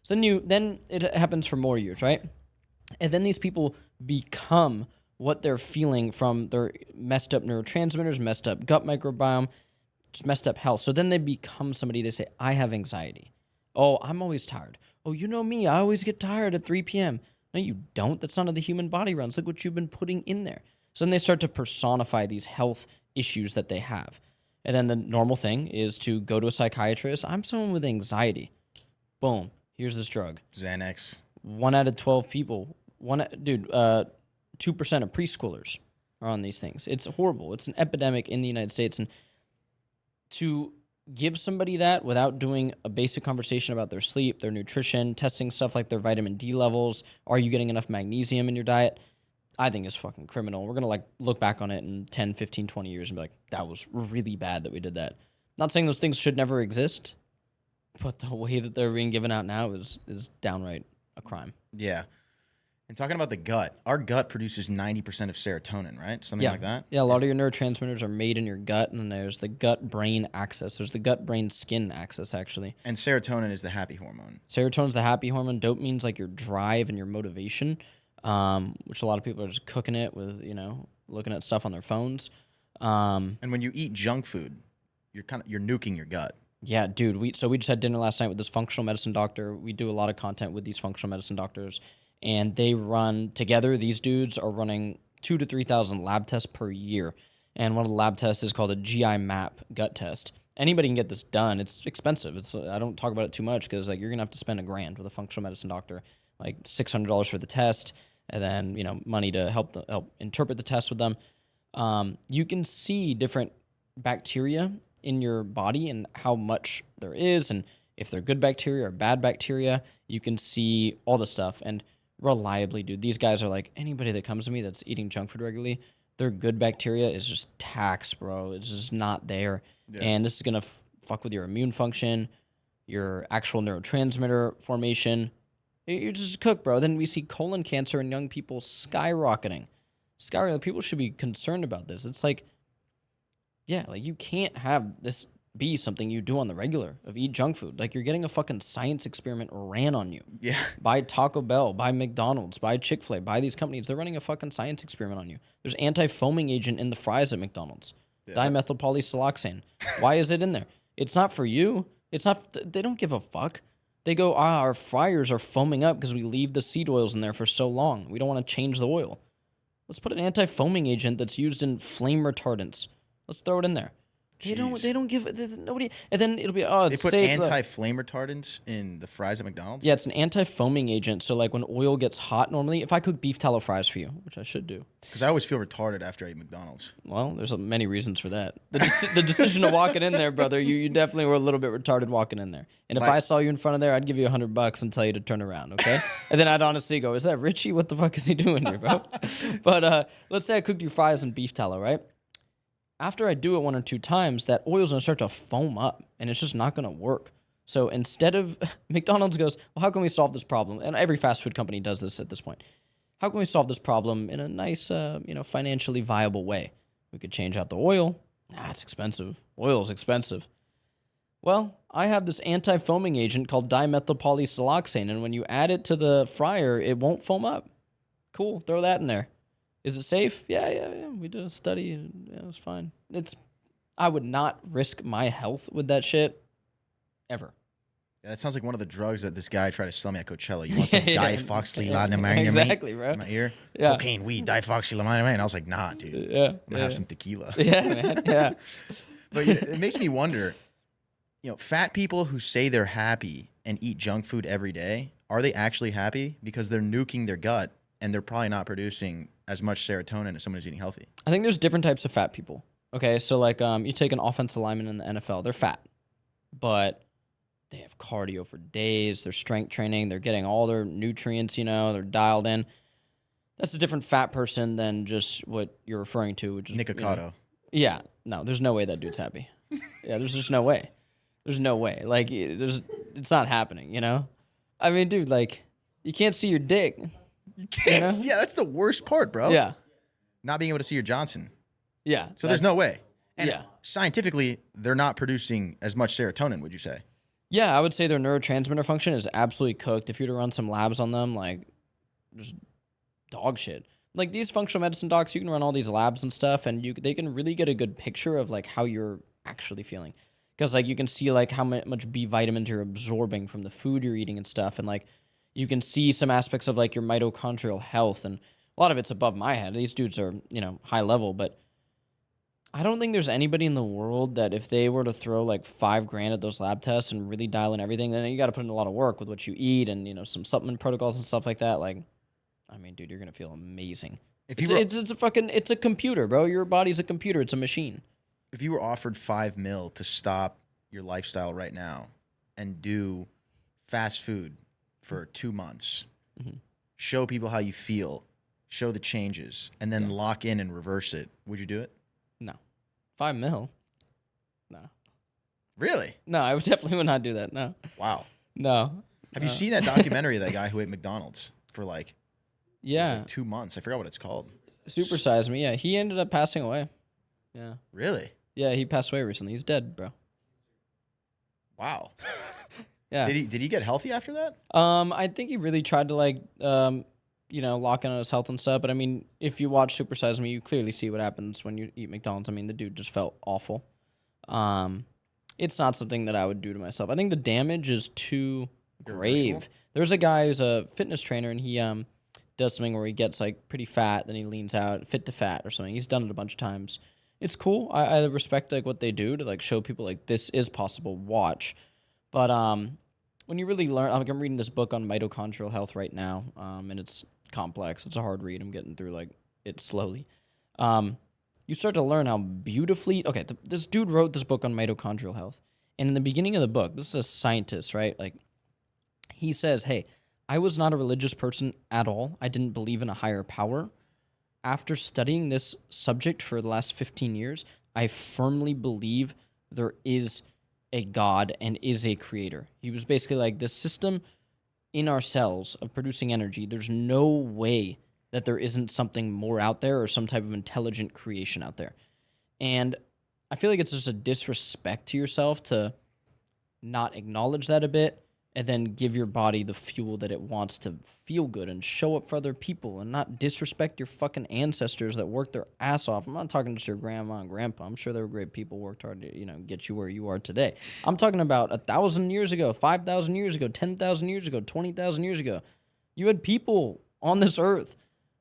So then it happens for more years, right? And then these people become what they're feeling from their messed up neurotransmitters, messed up gut microbiome, just messed up health. So then they become somebody, they say, I have anxiety. Oh, I'm always tired. Oh, you know me, I always get tired at 3 p.m. No, you don't. That's not how the human body runs. Look what you've been putting in there. So then they start to personify these health issues that they have. And then the normal thing is to go to a psychiatrist. I'm someone with anxiety. Boom. Here's this drug. Xanax. 1 out of 12 people, 2% of preschoolers are on these things. It's horrible. It's an epidemic in the United States. And to give somebody that without doing a basic conversation about their sleep, their nutrition, testing stuff like their vitamin D levels, are you getting enough magnesium in your diet, I think is fucking criminal. We're going to look back on it in 10, 15, 20 years and be like, that was really bad that we did that. Not saying those things should never exist, but the way that they're being given out now is downright a crime. Yeah. And talking about the gut, our gut produces 90% of serotonin, right? Something like that? Yeah, a lot of your neurotransmitters are made in your gut, and then there's the gut-brain axis. There's the gut-brain-skin axis, actually. And serotonin is the happy hormone. Serotonin's the happy hormone. Dopamine's like your drive and your motivation, which a lot of people are just cooking it with, looking at stuff on their phones. And when you eat junk food, you're nuking your gut. Yeah, dude. We just had dinner last night with this functional medicine doctor. We do a lot of content with these functional medicine doctors, and they run together. These dudes are running 2,000 to 3,000 lab tests per year, and one of the lab tests is called a GI map gut test. Anybody can get this done. It's expensive. I don't talk about it too much because you're gonna have to spend $1,000 with a functional medicine doctor, like $600 for the test, and then money to help interpret the test with them. You can see different bacteria in your body and how much there is, and if they're good bacteria or bad bacteria. You can see all the stuff, and reliably, dude, these guys are like, anybody that comes to me that's eating junk food regularly, their good bacteria is just taxed, bro. It's just not there. Yeah. And this is gonna fuck with your immune function, your actual neurotransmitter formation. You just cook, bro. Then we see colon cancer in young people skyrocketing. People should be concerned about this. It's like, yeah, like you can't have this be something you do on the regular of eat junk food. Like you're getting a fucking science experiment ran on you. Yeah. By Taco Bell, by McDonald's, by Chick-fil-A, by these companies. They're running a fucking science experiment on you. There's anti-foaming agent in the fries at McDonald's. Yeah. Dimethylpolysiloxane. Why is it in there? It's not for you. It's not. They don't give a fuck. They go, our fryers are foaming up because we leave the seed oils in there for so long. We don't want to change the oil. Let's put an anti-foaming agent that's used in flame retardants. Let's throw it in there. Jeez. They don't give nobody, and then it'll be it's they put safe. Anti-flame retardants in the fries at McDonald's. Yeah, it's an anti-foaming agent. So like when oil gets hot, normally, if I cook beef tallow fries for you, which I should do, because I always feel retarded after I eat McDonald's. Well, there's many reasons for that. The decision to walking in there, brother, you definitely were a little bit retarded walking in there. And if I saw you in front of there, I'd give you $100 and tell you to turn around, okay? And then I'd honestly go, "Is that Richie? What the fuck is he doing here, bro?" But let's say I cooked your fries in beef tallow, right? After I do it 1 or 2 times, that oil's gonna start to foam up, and it's just not gonna work. So instead of McDonald's goes, well, how can we solve this problem? And every fast food company does this at this point. How can we solve this problem in a nice, financially viable way? We could change out the oil. Nah, it's expensive. Oil's expensive. Well, I have this anti-foaming agent called dimethylpolysiloxane, and when you add it to the fryer, it won't foam up. Cool, throw that in there. Is it safe? Yeah. We did a study, and it was fine. I would not risk my health with that shit, ever. Yeah, that sounds like one of the drugs that this guy tried to sell me at Coachella. You want some diethoxylamine exactly, bro. in my ear? Yeah. Cocaine, weed, diethoxylamine. And I was like, nah, dude. Yeah. I'm gonna have some tequila. Yeah, man. Yeah. But it makes me wonder, fat people who say they're happy and eat junk food every day, are they actually happy? Because they're nuking their gut and they're probably not producing as much serotonin as someone who's eating healthy. I think there's different types of fat people. Okay, so like you take an offensive lineman in the NFL, they're fat, but they have cardio for days, they're strength training, they're getting all their nutrients, they're dialed in. That's a different fat person than just what you're referring to, which is Nick Ocado. Yeah, no, there's no way that dude's happy. Yeah, there's just no way. There's no way. Like, it's not happening, I mean, dude, like, you can't see your dick. You can't. Yeah, that's the worst part, bro. Yeah. Not being able to see your Johnson. Yeah. So there's no way. And yeah. Scientifically, they're not producing as much serotonin, would you say? Yeah, I would say their neurotransmitter function is absolutely cooked. If you were to run some labs on them, like, just dog shit. Like, these functional medicine docs, you can run all these labs and stuff, and they can really get a good picture of, like, how you're actually feeling. Because, like, you can see, like, how much B vitamins you're absorbing from the food you're eating and stuff, and, like, you can see some aspects of, like, your mitochondrial health, and a lot of it's above my head. These dudes are, high level, but I don't think there's anybody in the world that if they were to throw, like, $5,000 at those lab tests and really dial in everything, then you got to put in a lot of work with what you eat and, some supplement protocols and stuff like that. Like, I mean, dude, you're going to feel amazing. It's a computer, bro. Your body's a computer. It's a machine. If you were offered $5 million to stop your lifestyle right now and do fast food for 2 months, show people how you feel, show the changes, and then lock in and reverse it, would you do it? No. $5 million? No. Really? No, I definitely would not do that. No. Wow. No. Have you seen that documentary of that guy who ate McDonald's for like 2 months? I forgot what it's called. Super Size Me. Yeah, he ended up passing away. Yeah. Really? Yeah, he passed away recently. He's dead, bro. Wow. Yeah. Did he get healthy after that? I think he really tried to lock in on his health and stuff. But I mean, if you watch Super Size Me, you clearly see what happens when you eat McDonald's. I mean, the dude just felt awful. It's not something that I would do to myself. I think the damage is too grave. There's a guy who's a fitness trainer, and he does something where he gets like pretty fat, then he leans out, fit to fat or something. He's done it a bunch of times. It's cool. I respect like what they do to like show people like this is possible. Watch. But when you really learn, like I'm reading this book on mitochondrial health right now, and it's complex. It's a hard read. I'm getting through like it slowly. You start to learn how beautifully. Okay, this dude wrote this book on mitochondrial health, and in the beginning of the book, this is a scientist, right? Like he says, "Hey, I was not a religious person at all. I didn't believe in a higher power. After studying this subject for the last 15 years, I firmly believe there is a God and is a creator." He was basically like, this system in our cells of producing energy, there's no way that there isn't something more out there or some type of intelligent creation out there. And I feel like it's just a disrespect to yourself to not acknowledge that a bit and then give your body the fuel that it wants to feel good and show up for other people and not disrespect your fucking ancestors that worked their ass off. I'm not talking just your grandma and grandpa. I'm sure they were great people, worked hard to, get you where you are today. I'm talking about 1,000 years ago, 5,000 years ago, 10,000 years ago, 20,000 years ago. You had people on this earth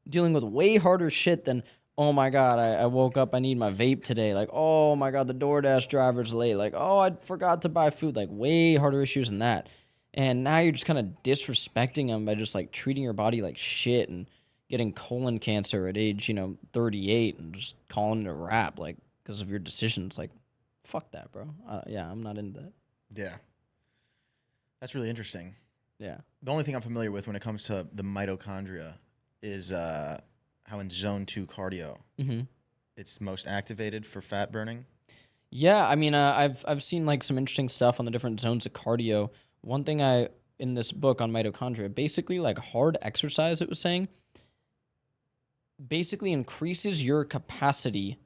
dealing with way harder shit than, oh my God, I woke up, I need my vape today. Like, oh my God, the DoorDash driver's late. Like, oh, I forgot to buy food. Like, way harder issues than that. And now you're just kind of disrespecting them by just like treating your body like shit and getting colon cancer at age, 38 and just calling it a wrap, like, because of your decisions. Like, fuck that, bro. Yeah, I'm not into that. Yeah. That's really interesting. Yeah. The only thing I'm familiar with when it comes to the mitochondria is how in zone 2 cardio, it's most activated for fat burning. Yeah, I mean, I've seen like some interesting stuff on the different zones of cardio. One thing in this book on mitochondria, basically like hard exercise, it was saying, basically increases your capacity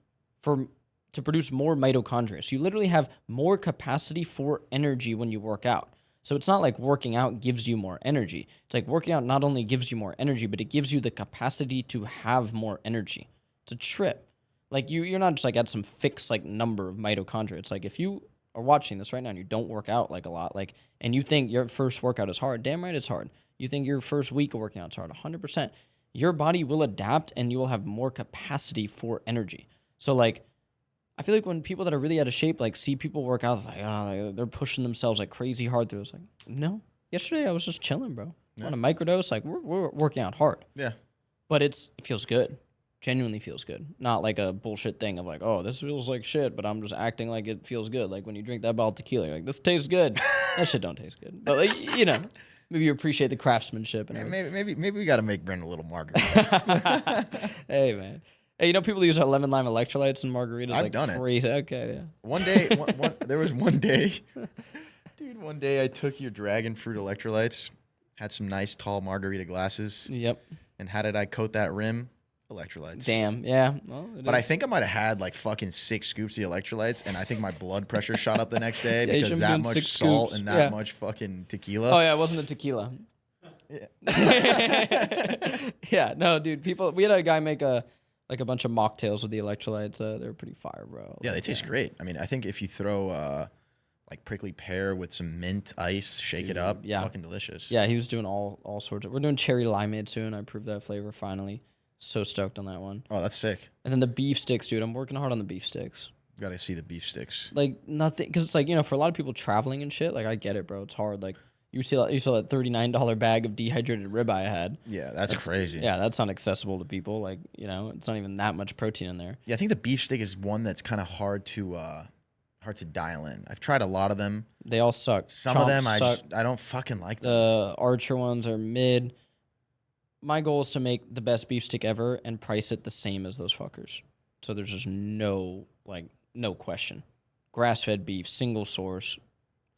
to produce more mitochondria. So you literally have more capacity for energy when you work out. So it's not like working out gives you more energy. It's like working out not only gives you more energy, but it gives you the capacity to have more energy. It's a trip. Like you're not just like at some fixed like number of mitochondria. It's like if you are watching this right now and you don't work out like a lot, like, and you think your first workout is hard, damn right it's hard. You think your first week of working out is hard, 100%. Your body will adapt and you will have more capacity for energy. So like, I feel like when people that are really out of shape, like see people work out, like, oh, they're pushing themselves like crazy hard through. It's like, no, yesterday I was just chilling, bro. Yeah. On a microdose, like we're working out hard. Yeah. But it feels good. Genuinely feels good. Not like a bullshit thing of like, oh, this feels like shit, but I'm just acting like it feels good. Like when you drink that bottle of tequila, you're like, this tastes good. That shit don't taste good. But like, maybe you appreciate the craftsmanship and everything. Maybe we got to make Brent a little margarita. Hey, man. Hey, people use our lemon lime electrolytes and margaritas. I've like done crazy. it. Okay, yeah. One day, there was one day, dude. One day I took your dragon fruit electrolytes, had some nice tall margarita glasses. Yep. And how did I coat that rim? Electrolytes. Damn, yeah. Well, but I think I might have had like fucking 6 scoops of the electrolytes, and I think my blood pressure shot up the next day because that much salt scoops. And that much fucking tequila. Oh yeah, it wasn't the tequila. Yeah. Yeah, no, dude. We had a guy make a bunch of mocktails with the electrolytes. They were pretty fire, bro. Yeah, they taste great. I mean, I think if you throw like prickly pear with some mint ice, shake it up, fucking delicious. Yeah, he was doing all sorts of. We're doing cherry limeade soon. I proved that flavor finally. So stoked on that one. Oh, that's sick. And then the beef sticks, dude. I'm working hard on the beef sticks. Gotta see the beef sticks. Like nothing, because it's like, for a lot of people traveling and shit, like I get it, bro. It's hard. Like you saw that $39 bag of dehydrated ribeye I had. Yeah, that's crazy. Yeah, that's not accessible to people. Like, it's not even that much protein in there. Yeah, I think the beef stick is one that's kind of hard to dial in. I've tried a lot of them. They all suck. Some of them I don't fucking like them. The Archer ones are mid. My goal is to make the best beef stick ever and price it the same as those fuckers. So there's just no question. Grass-fed beef, single source,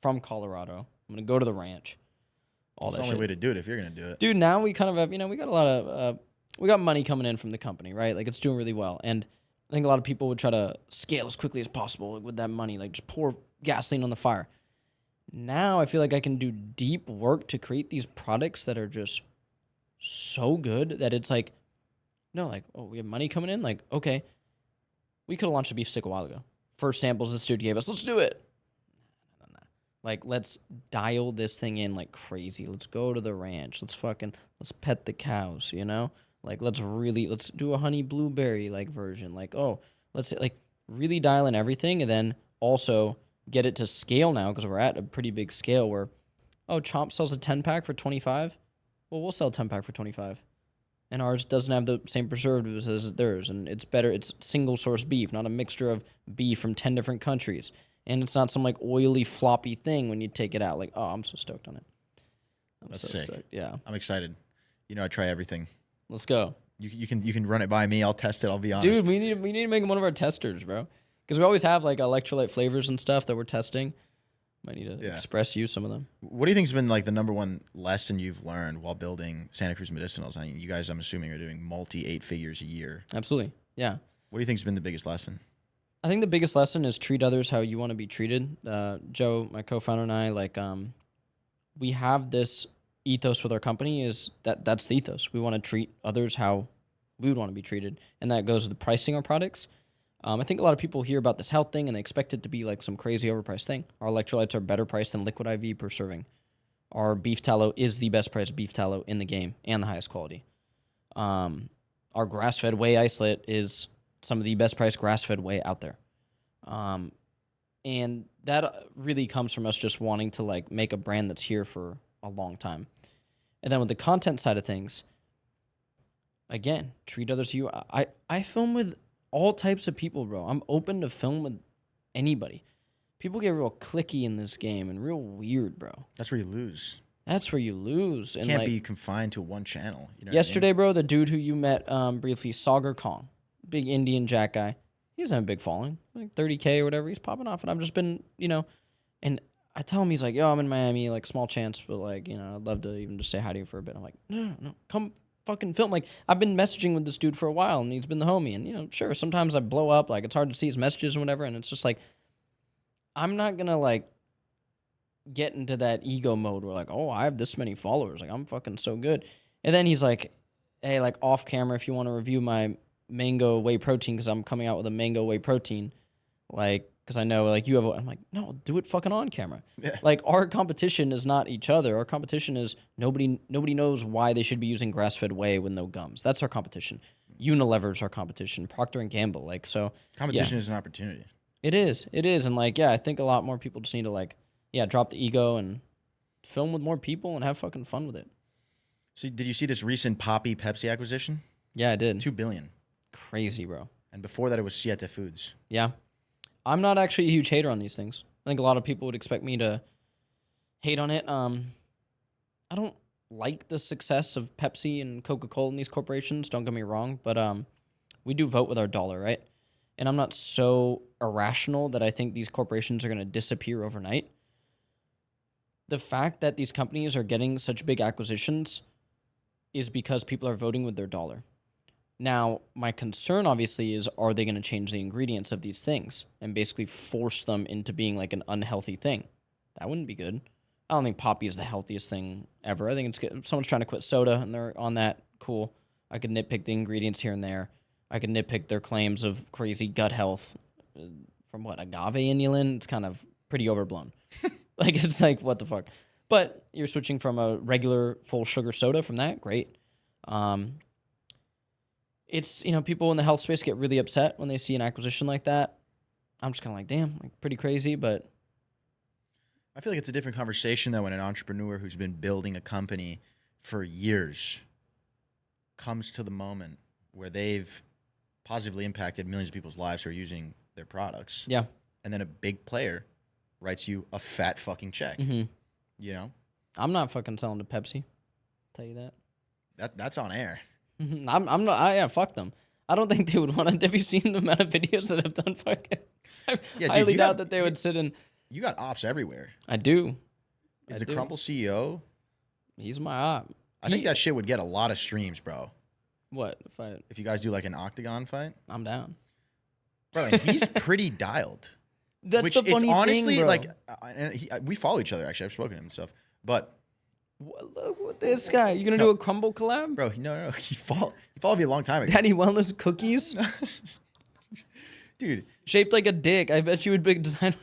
from Colorado. I'm going to go to the ranch. That's the only way to do it if you're going to do it. Dude, now we kind of have, we got a lot of, we got money coming in from the company, right? Like, it's doing really well. And I think a lot of people would try to scale as quickly as possible with that money, like just pour gasoline on the fire. Now I feel like I can do deep work to create these products that are just so good that it's like, no, like, oh, we have money coming in? Like, okay, we could have launched a beef stick a while ago. First samples this dude gave us, let's do it. No. Like, let's dial this thing in like crazy. Let's go to the ranch. Let's pet the cows, Like, let's do a honey blueberry like version. Like, oh, let's like really dial in everything and then also get it to scale now because we're at a pretty big scale where, oh, Chomp sells a 10-pack for $25. Well, we'll sell 10-pack for $25. And ours doesn't have the same preservatives as theirs. And it's better. It's single source beef, not a mixture of beef from 10 different countries. And it's not some like oily, floppy thing when you take it out. Like, oh, I'm so stoked on it. That's sick. Stoked. Yeah. I'm excited. I try everything. Let's go. You can run it by me. I'll test it. I'll be honest. Dude, we need to make one of our testers, bro. Because we always have like electrolyte flavors and stuff that we're testing. Might need to Yeah. express you some of them. What do you think has been like the number one lesson you've learned while building Santa Cruz Medicinals? I mean, you guys, I'm assuming, are doing multi 8 figures a year. Absolutely. Yeah. What do you think has been the biggest lesson? I think the biggest lesson is treat others how you want to be treated. Joe, my co-founder, and I, like, we have this ethos with our company is that's the ethos. We want to treat others how we would want to be treated. And that goes with the pricing our products. I think a lot of people hear about this health thing and they expect it to be like some crazy overpriced thing. Our electrolytes are better priced than liquid IV per serving. Our beef tallow is the best priced beef tallow in the game and the highest quality. Our grass-fed whey isolate is some of the best priced grass-fed whey out there. And that really comes from us just wanting to like make a brand that's here for a long time. And then with the content side of things, again, treat others to you. I film with all types of people, bro. I'm open to film with anybody. People get real cliquey in this game and real weird, bro. That's where you lose. That's where you lose. And Can't like, be confined to one channel. You know yesterday, bro, the dude who you met briefly, Sagar Kong, big Indian Jack guy, he doesn't have a big following, like 30K or whatever. He's popping off, and I've just been, and I tell him, he's like, yo, I'm in Miami, like small chance, but like, I'd love to even just say hi to you for a bit. I'm like, no, come fucking film. Like, I've been messaging with this dude for a while, and he's been the homie, and sure, sometimes I blow up, like it's hard to see his messages and whatever, and it's just like, I'm not gonna like get into that ego mode where like, oh, I have this many followers, like I'm fucking so good. And then he's like, hey, like off camera, if you want to review my mango whey protein, because I'm coming out with a mango whey protein, like, because I know like you have I'm like, no, do it fucking on camera. Yeah. Like, our competition is not each other. Our competition is nobody knows why they should be using grass-fed whey with no gums. That's our competition. Unilever's our competition. Procter and Gamble. Like, so Competition is an opportunity. It is. And like, yeah, I think a lot more people just need to like, drop the ego and film with more people and have fucking fun with it. So did you see this recent Poppy Pepsi acquisition? Yeah, I did. $2 billion. Crazy, bro. And before that, it was Siete Foods. Yeah. I'm not actually a huge hater on these things. I think a lot of people would expect me to hate on it. I don't like the success of Pepsi and Coca-Cola and these corporations, don't get me wrong, but we do vote with our dollar, right? And I'm not so irrational that I think these corporations are going to disappear overnight. The fact that these companies are getting such big acquisitions is because people are voting with their dollar. Now, my concern, obviously, is are they going to change the ingredients of these things and basically force them into being like an unhealthy thing? That wouldn't be good. I don't think Poppy is the healthiest thing ever. I think it's good. If someone's trying to quit soda and they're on that, cool. I could nitpick the ingredients here and there. I could nitpick their claims of crazy gut health from what, agave inulin? It's kind of pretty overblown. Like, it's like, what the fuck? But you're switching from a regular full sugar soda from that, great. It's, people in the health space get really upset when they see an acquisition like that. I'm just kind of like, damn, like pretty crazy, but I feel like it's a different conversation though when an entrepreneur who's been building a company for years comes to the moment where they've positively impacted millions of people's lives who are using their products. yeah. And then a big player writes you a fat fucking check. Mm-hmm. I'm not fucking selling to Pepsi. I'll tell you that. That's on air. I'm not. Yeah, fuck them. I don't think they would want to. Have you seen the amount of videos that I've done? Fucking, I highly doubt that they would sit in. You got ops everywhere. I do. Is the Crumbl CEO? He's my op. I think that shit would get a lot of streams, bro. What if you guys do like an octagon fight? I'm down, bro. And he's pretty dialed. That's the funny honestly, thing, bro. Like, we follow each other. Actually, I've spoken to him and stuff. But look at this guy. You gonna do a Crumbl collab, bro? No. He followed me a long time ago. Daddy Wellness cookies, dude, shaped like a dick. I bet you would big design.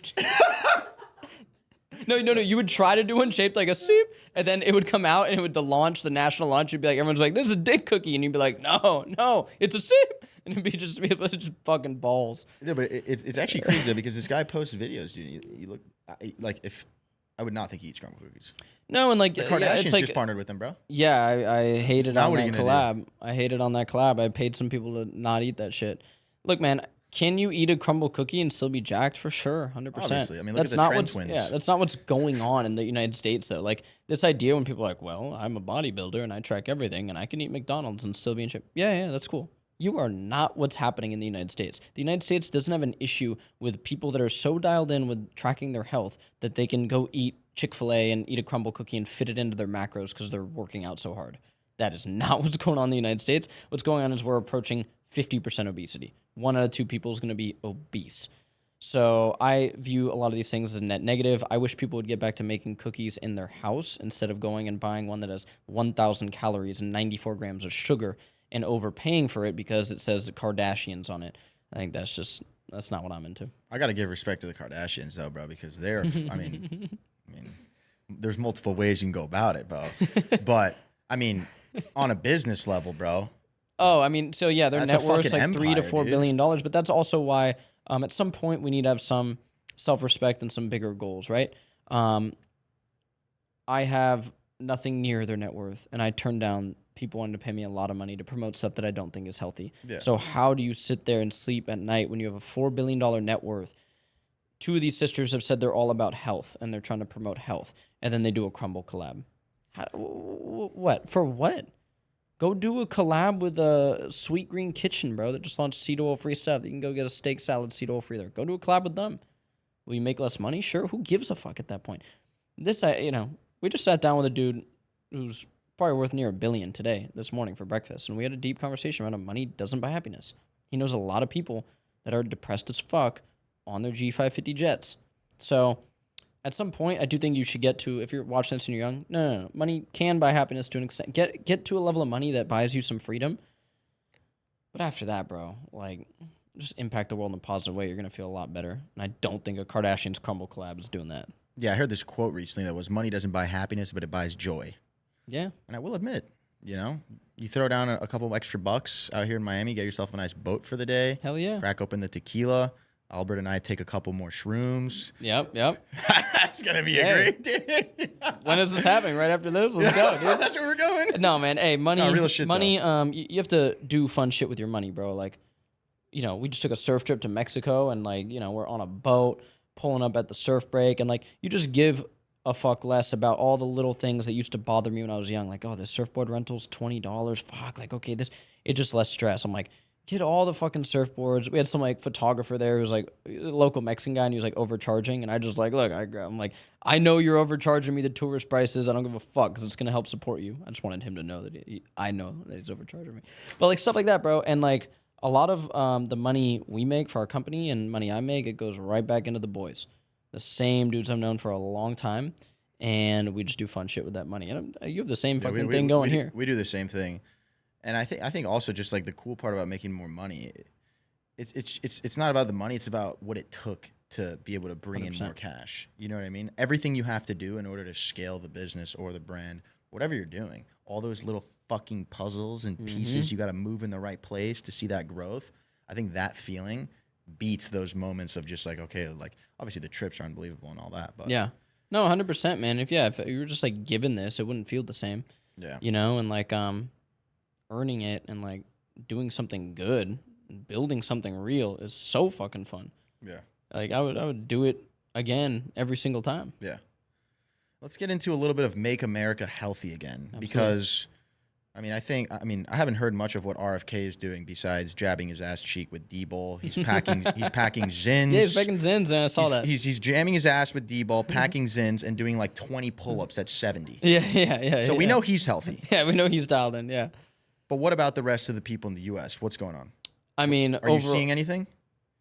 No. You would try to do one shaped like a soup, and then it would come out, and it would the national launch. You'd be like, everyone's like, "This is a dick cookie," and you'd be like, "No, it's a soup," and it'd be just fucking balls. Yeah, but it's actually crazy though, because this guy posts videos, dude. You look like if I would not think he eats Crumbl Cookies. No, and like the Kardashians it's like, just partnered with them, bro. Yeah, I hated on that collab. Do? I hated on that collab. I paid some people to not eat that shit. Look, man. Can you eat a Crumbl cookie and still be jacked? For sure, 100%. Obviously. I mean, look at the Trend Twins. Yeah, that's not what's going on in the United States, though. Like, this idea when people are like, well, I'm a bodybuilder and I track everything and I can eat McDonald's and still be in shape. Yeah, that's cool. You are not what's happening in the United States. The United States doesn't have an issue with people that are so dialed in with tracking their health that they can go eat Chick-fil-A and eat a Crumbl Cookie and fit it into their macros because they're working out so hard. That is not what's going on in the United States. What's going on is we're approaching 50% obesity. 1 out of 2 people is going to be obese. So I view a lot of these things as net negative. I wish people would get back to making cookies in their house instead of going and buying one that has 1,000 calories and 94 grams of sugar and overpaying for it because it says the Kardashians on it. I think that's not what I'm into. I got to give respect to the Kardashians, though, bro, because they're, I mean, there's multiple ways you can go about it, bro. But, I mean, on a business level, bro. Oh, I mean, so yeah, their net worth is like empire, $3 to $4 dude. billion, but that's also why at some point we need to have some self-respect and some bigger goals, right? I have nothing near their net worth, and I turn down people wanting to pay me a lot of money to promote stuff that I don't think is healthy. Yeah. So how do you sit there and sleep at night when you have a $4 billion net worth? 2 of these sisters have said they're all about health, and they're trying to promote health, and then they do a Crumbl collab. What? For what? Go do a collab with a Sweet Green Kitchen, bro, that just launched seed oil-free stuff. You can go get a steak salad seed oil-free there. Go do a collab with them. Will you make less money? Sure. Who gives a fuck at that point? We just sat down with a dude who's probably worth near $1 billion this morning for breakfast, and we had a deep conversation around money doesn't buy happiness. He knows a lot of people that are depressed as fuck on their G550 jets. So at some point, I do think you should get to, if you're watching this and you're young, no. Money can buy happiness to an extent. Get to a level of money that buys you some freedom. But after that, bro, like, just impact the world in a positive way. You're going to feel a lot better. And I don't think a Kardashians Crumbl collab is doing that. Yeah, I heard this quote recently that was, money doesn't buy happiness, but it buys joy. Yeah. And I will admit, you throw down a couple extra bucks out here in Miami, get yourself a nice boat for the day. Hell yeah. Crack open the tequila. Albert and I take a couple more shrooms. Yep. It's going to be a great day. When is this happening? Right after this? Let's go, dude. That's where we're going. No, man. Hey, money. No, real shit, money, you have to do fun shit with your money, bro. Like, we just took a surf trip to Mexico and, like, we're on a boat pulling up at the surf break. And, like, you just give a fuck less about all the little things that used to bother me when I was young. Like, oh, this surfboard rental's $20. Fuck. Like, okay, it's just less stress. I'm like, get all the fucking surfboards. We had some like photographer there who was like a local Mexican guy and he was like overcharging. And I just like, look, I'm like, I know you're overcharging me the tourist prices. I don't give a fuck because it's going to help support you. I just wanted him to know that I know that he's overcharging me. But like stuff like that, bro. And like a lot of the money we make for our company and money I make, it goes right back into the boys. The same dudes I've known for a long time. And we just do fun shit with that money. And you have the same fucking thing going here. We do the same thing. And I think also just like the cool part about making more money, it's not about the money. It's about what it took to be able to bring 100%. In more cash. You know what I mean? Everything you have to do in order to scale the business or the brand, whatever you're doing, all those little fucking puzzles and pieces you got to move in the right place to see that growth. I think that feeling beats those moments of just like, okay, like obviously the trips are unbelievable and all that, but yeah, no, 100%, man. If you were just like given this, it wouldn't feel the same. Yeah, and like earning it and like doing something good, building something real is so fucking fun. Yeah, like I would do it again every single time. Yeah. Let's get into a little bit of Make America Healthy again. Absolutely. Because I haven't heard much of what RFK is doing besides jabbing his ass cheek with D-Bol. He's packing Zins. Yeah, he's packing Zins, and I saw that. He's jamming his ass with D-Bol, packing Zins, and doing like 20 pull-ups at 70. Yeah. So we know he's healthy. Yeah, we know he's dialed in, yeah. But what about the rest of the people in the U.S.? What's going on? I mean, are you seeing anything?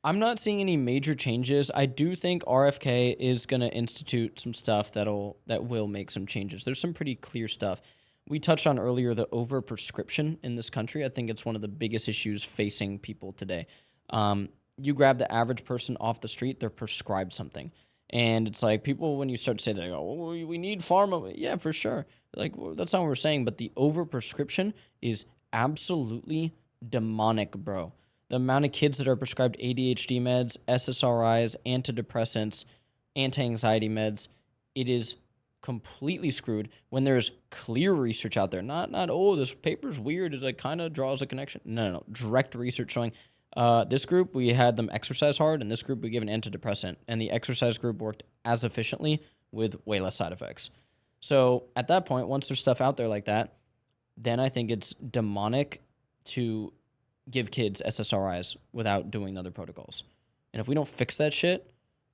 I'm not seeing any major changes. I do think RFK is going to institute some stuff that will make some changes. There's some pretty clear stuff. We touched on earlier the overprescription in this country. I think it's one of the biggest issues facing people today. You grab the average person off the street, they're prescribed something. And it's like people, when you start to say that, we need pharma. Yeah, for sure. Like, well, that's not what we're saying. But the overprescription is absolutely demonic, bro. The amount of kids that are prescribed ADHD meds, SSRIs, antidepressants, anti-anxiety meds, it is completely screwed when there's clear research out there. Not this paper's weird. It like kind of draws a connection. No. Direct research showing this group, we had them exercise hard, and this group, we gave an antidepressant. And the exercise group worked as efficiently with way less side effects. So at that point, once there's stuff out there like that, then I think it's demonic to give kids SSRIs without doing the other protocols. And if we don't fix that shit,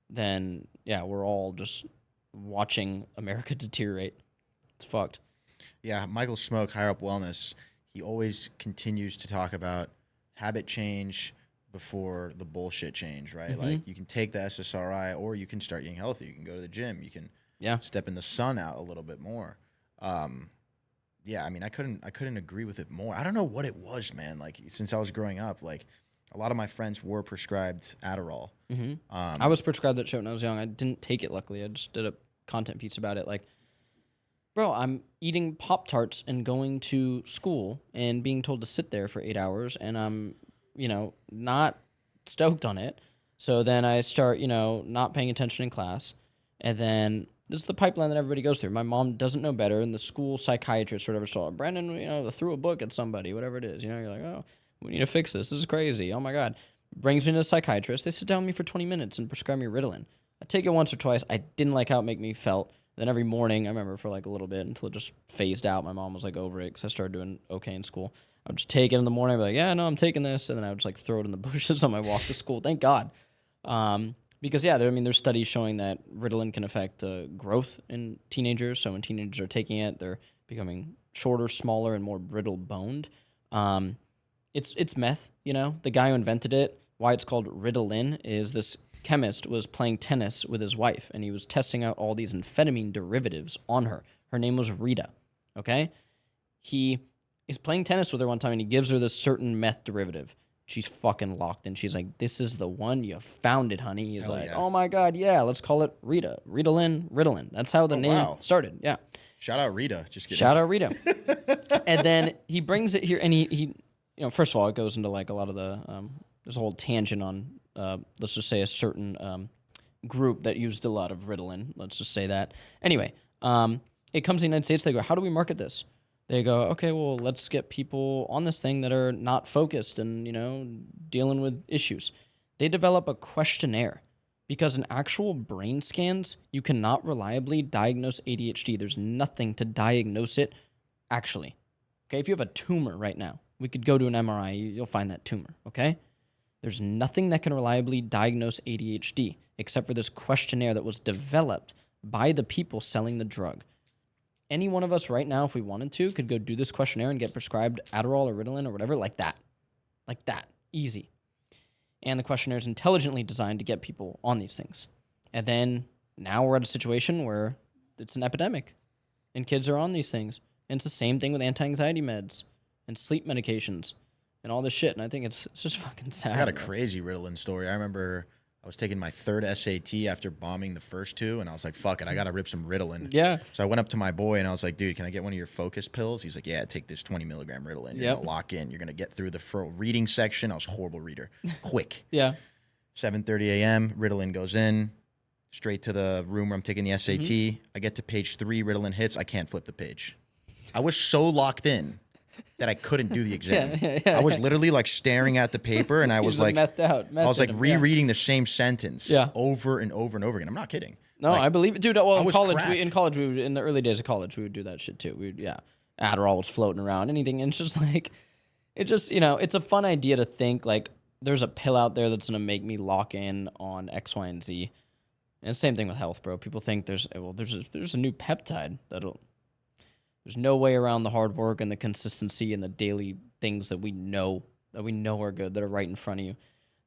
then yeah, we're all just watching America deteriorate. It's fucked. Yeah, Michael Smoke, Higher Up Wellness, he always continues to talk about habit change before the bullshit change, right? Mm-hmm. Like you can take the SSRI or you can start getting healthy. You can go to the gym. You can step in the sun out a little bit more. Yeah, I mean, I couldn't agree with it more. I don't know what it was, man. Like since I was growing up, like a lot of my friends were prescribed Adderall. Mm-hmm. I was prescribed that shit when I was young. I didn't take it, luckily. I just did a content piece about it. Like, bro, I'm eating Pop-Tarts and going to school and being told to sit there for 8 hours, and I'm, not stoked on it. So then I start, not paying attention in class. And then this is the pipeline that everybody goes through. My mom doesn't know better, and the school psychiatrist or whatever saw Brandon, threw a book at somebody, whatever it is. You're like, oh, we need to fix this. This is crazy. Oh, my God. Brings me to a psychiatrist. They sit down with me for 20 minutes and prescribe me Ritalin. I take it once or twice. I didn't like how it made me felt. Then every morning, I remember for like a little bit until it just phased out. My mom was like over it because I started doing okay in school. I would just take it in the morning. I'd be like, yeah, no, I'm taking this. And then I would just like throw it in the bushes on my walk to school. Thank God. Because, yeah, there's studies showing that Ritalin can affect growth in teenagers. So when teenagers are taking it, they're becoming shorter, smaller, and more brittle-boned. It's meth, The guy who invented it, why it's called Ritalin, is this chemist was playing tennis with his wife, and he was testing out all these amphetamine derivatives on her. Her name was Rita, okay? He is playing tennis with her one time, and he gives her this certain meth derivative. She's fucking locked in. She's like, this is the one. You found it, honey. He's like, oh, my God, yeah, let's call it Rita. Ritalin. That's how the name started, yeah. Shout out Rita. Just kidding. Shout out Rita. And then he brings it here, and he first of all, it goes into like a lot of the, there's a whole tangent on, let's just say a certain group that used a lot of Ritalin. Let's just say that. Anyway, it comes to the United States. They go, how do we market this? They go, okay, well, let's get people on this thing that are not focused and, dealing with issues. They develop a questionnaire because in actual brain scans, you cannot reliably diagnose ADHD. There's nothing to diagnose it actually. Okay, if you have a tumor right now, we could go to an MRI, you'll find that tumor, okay? There's nothing that can reliably diagnose ADHD except for this questionnaire that was developed by the people selling the drug. Any one of us right now, if we wanted to, could go do this questionnaire and get prescribed Adderall or Ritalin or whatever like that. Like that. Easy. And the questionnaire is intelligently designed to get people on these things. And then now we're at a situation where it's an epidemic and kids are on these things. And it's the same thing with anti-anxiety meds and sleep medications and all this shit. And I think it's just fucking sad. I got a crazy Ritalin story. I remember I was taking my third SAT after bombing the first two, and I was like, fuck it, I got to rip some Ritalin. Yeah. So I went up to my boy, and I was like, dude, can I get one of your focus pills? He's like, yeah, take this 20 milligram Ritalin. You're going to lock in. You're going to get through the reading section. I was a horrible reader. Quick. Yeah. 7:30 a.m., Ritalin goes in, straight to the room where I'm taking the SAT. Mm-hmm. I get to page 3, Ritalin hits. I can't flip the page. I was so locked in that I couldn't do the exam. I was literally like staring at the paper, and I was like, methed out. I was like rereading the same sentence over and over and over again. I'm not kidding. No, like, I believe it, dude. Well, in college, cracked. In the early days of college, we would do that shit too. Adderall was floating around, anything, and it's just like, it's a fun idea to think like there's a pill out there that's gonna make me lock in on X, Y, and Z. And same thing with health, bro. People think there's a new peptide that'll. There's no way around the hard work and the consistency and the daily things that we know are good, that are right in front of you.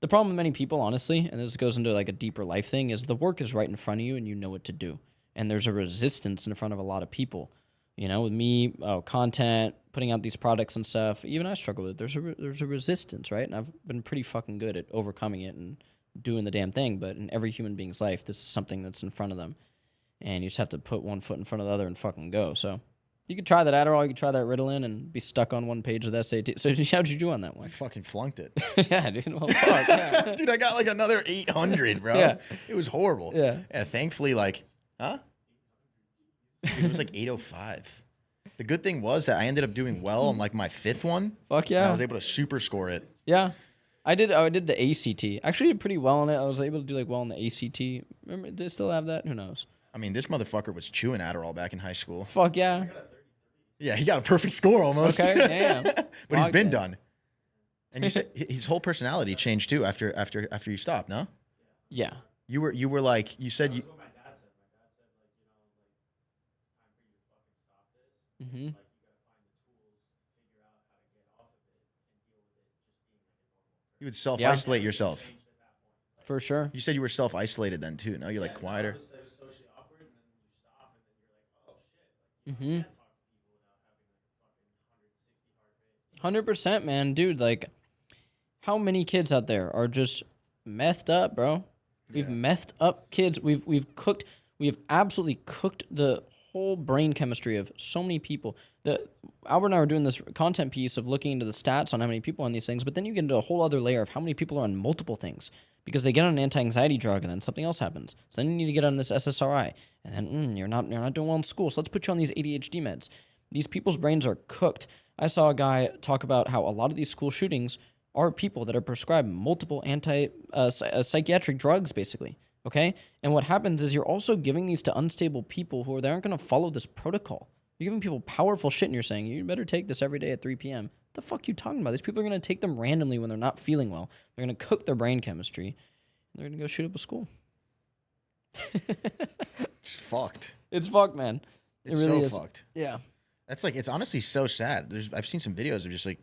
The problem with many people, honestly, and this goes into like a deeper life thing, is the work is right in front of you and you know what to do. And there's a resistance in front of a lot of people. With me, content, putting out these products and stuff, even I struggle with it. There's a resistance, right? And I've been pretty fucking good at overcoming it and doing the damn thing. But in every human being's life, this is something that's in front of them. And you just have to put one foot in front of the other and fucking go. So you could try that Adderall, you could try that Ritalin, and be stuck on one page of the SAT. So how'd you do on that one? I fucking flunked it. Yeah, dude. Well, fuck, yeah. Dude, I got like another 800, bro. Yeah. It was horrible. Yeah. Thankfully, like, Dude, it was like 805. The good thing was that I ended up doing well on like my 5th one. Fuck yeah. I was able to super score it. Yeah. I did the ACT. Actually did pretty well on it. I was able to do like well on the ACT. Remember, do they still have that? Who knows? I mean, this motherfucker was chewing Adderall back in high school. Fuck yeah. Yeah, he got a perfect score almost. Okay, damn. But he's been done. And you said his whole personality changed too after you stopped, no? Yeah. You were like, you said you. That's what my dad said. My dad said, like, you know, like, it's time for you to fucking stop this. Mm-hmm. Like, you gotta find the tools to figure out how to get off of it and deal with it just being like a normal person. You would self-isolate yourself. Changed at that point. Like, For sure. You said you were self-isolated then too. No, you're like yeah, quieter. it was socially awkward, and then you stop, and then you're like, oh shit, like, you know, Mm-hmm. I can't talk to people without having like a fucking 160 heart rate. 100%, man, dude. Like, how many kids out there are just methed up, bro? We've methed up kids. We have absolutely cooked the whole brain chemistry of so many people. Albert and I were doing this content piece of looking into the stats on how many people on these things, but then you get into a whole other layer of how many people are on multiple things because they get on an anti-anxiety drug and then something else happens. So then you need to get on this SSRI, and then you're not doing well in school. So let's put you on these ADHD meds. These people's brains are cooked. I saw a guy talk about how a lot of these school shootings are people that are prescribed multiple psychiatric drugs, basically. Okay? And what happens is you're also giving these to unstable people who aren't going to follow this protocol. You're giving people powerful shit and you're saying, you better take this every day at 3 p.m. What the fuck are you talking about? These people are going to take them randomly when they're not feeling well. They're going to cook their brain chemistry. And they're going to go shoot up a school. It's fucked. It's fucked, man. It's it really so is. fucked. Yeah. That's like, it's honestly so sad. I've seen some videos of just like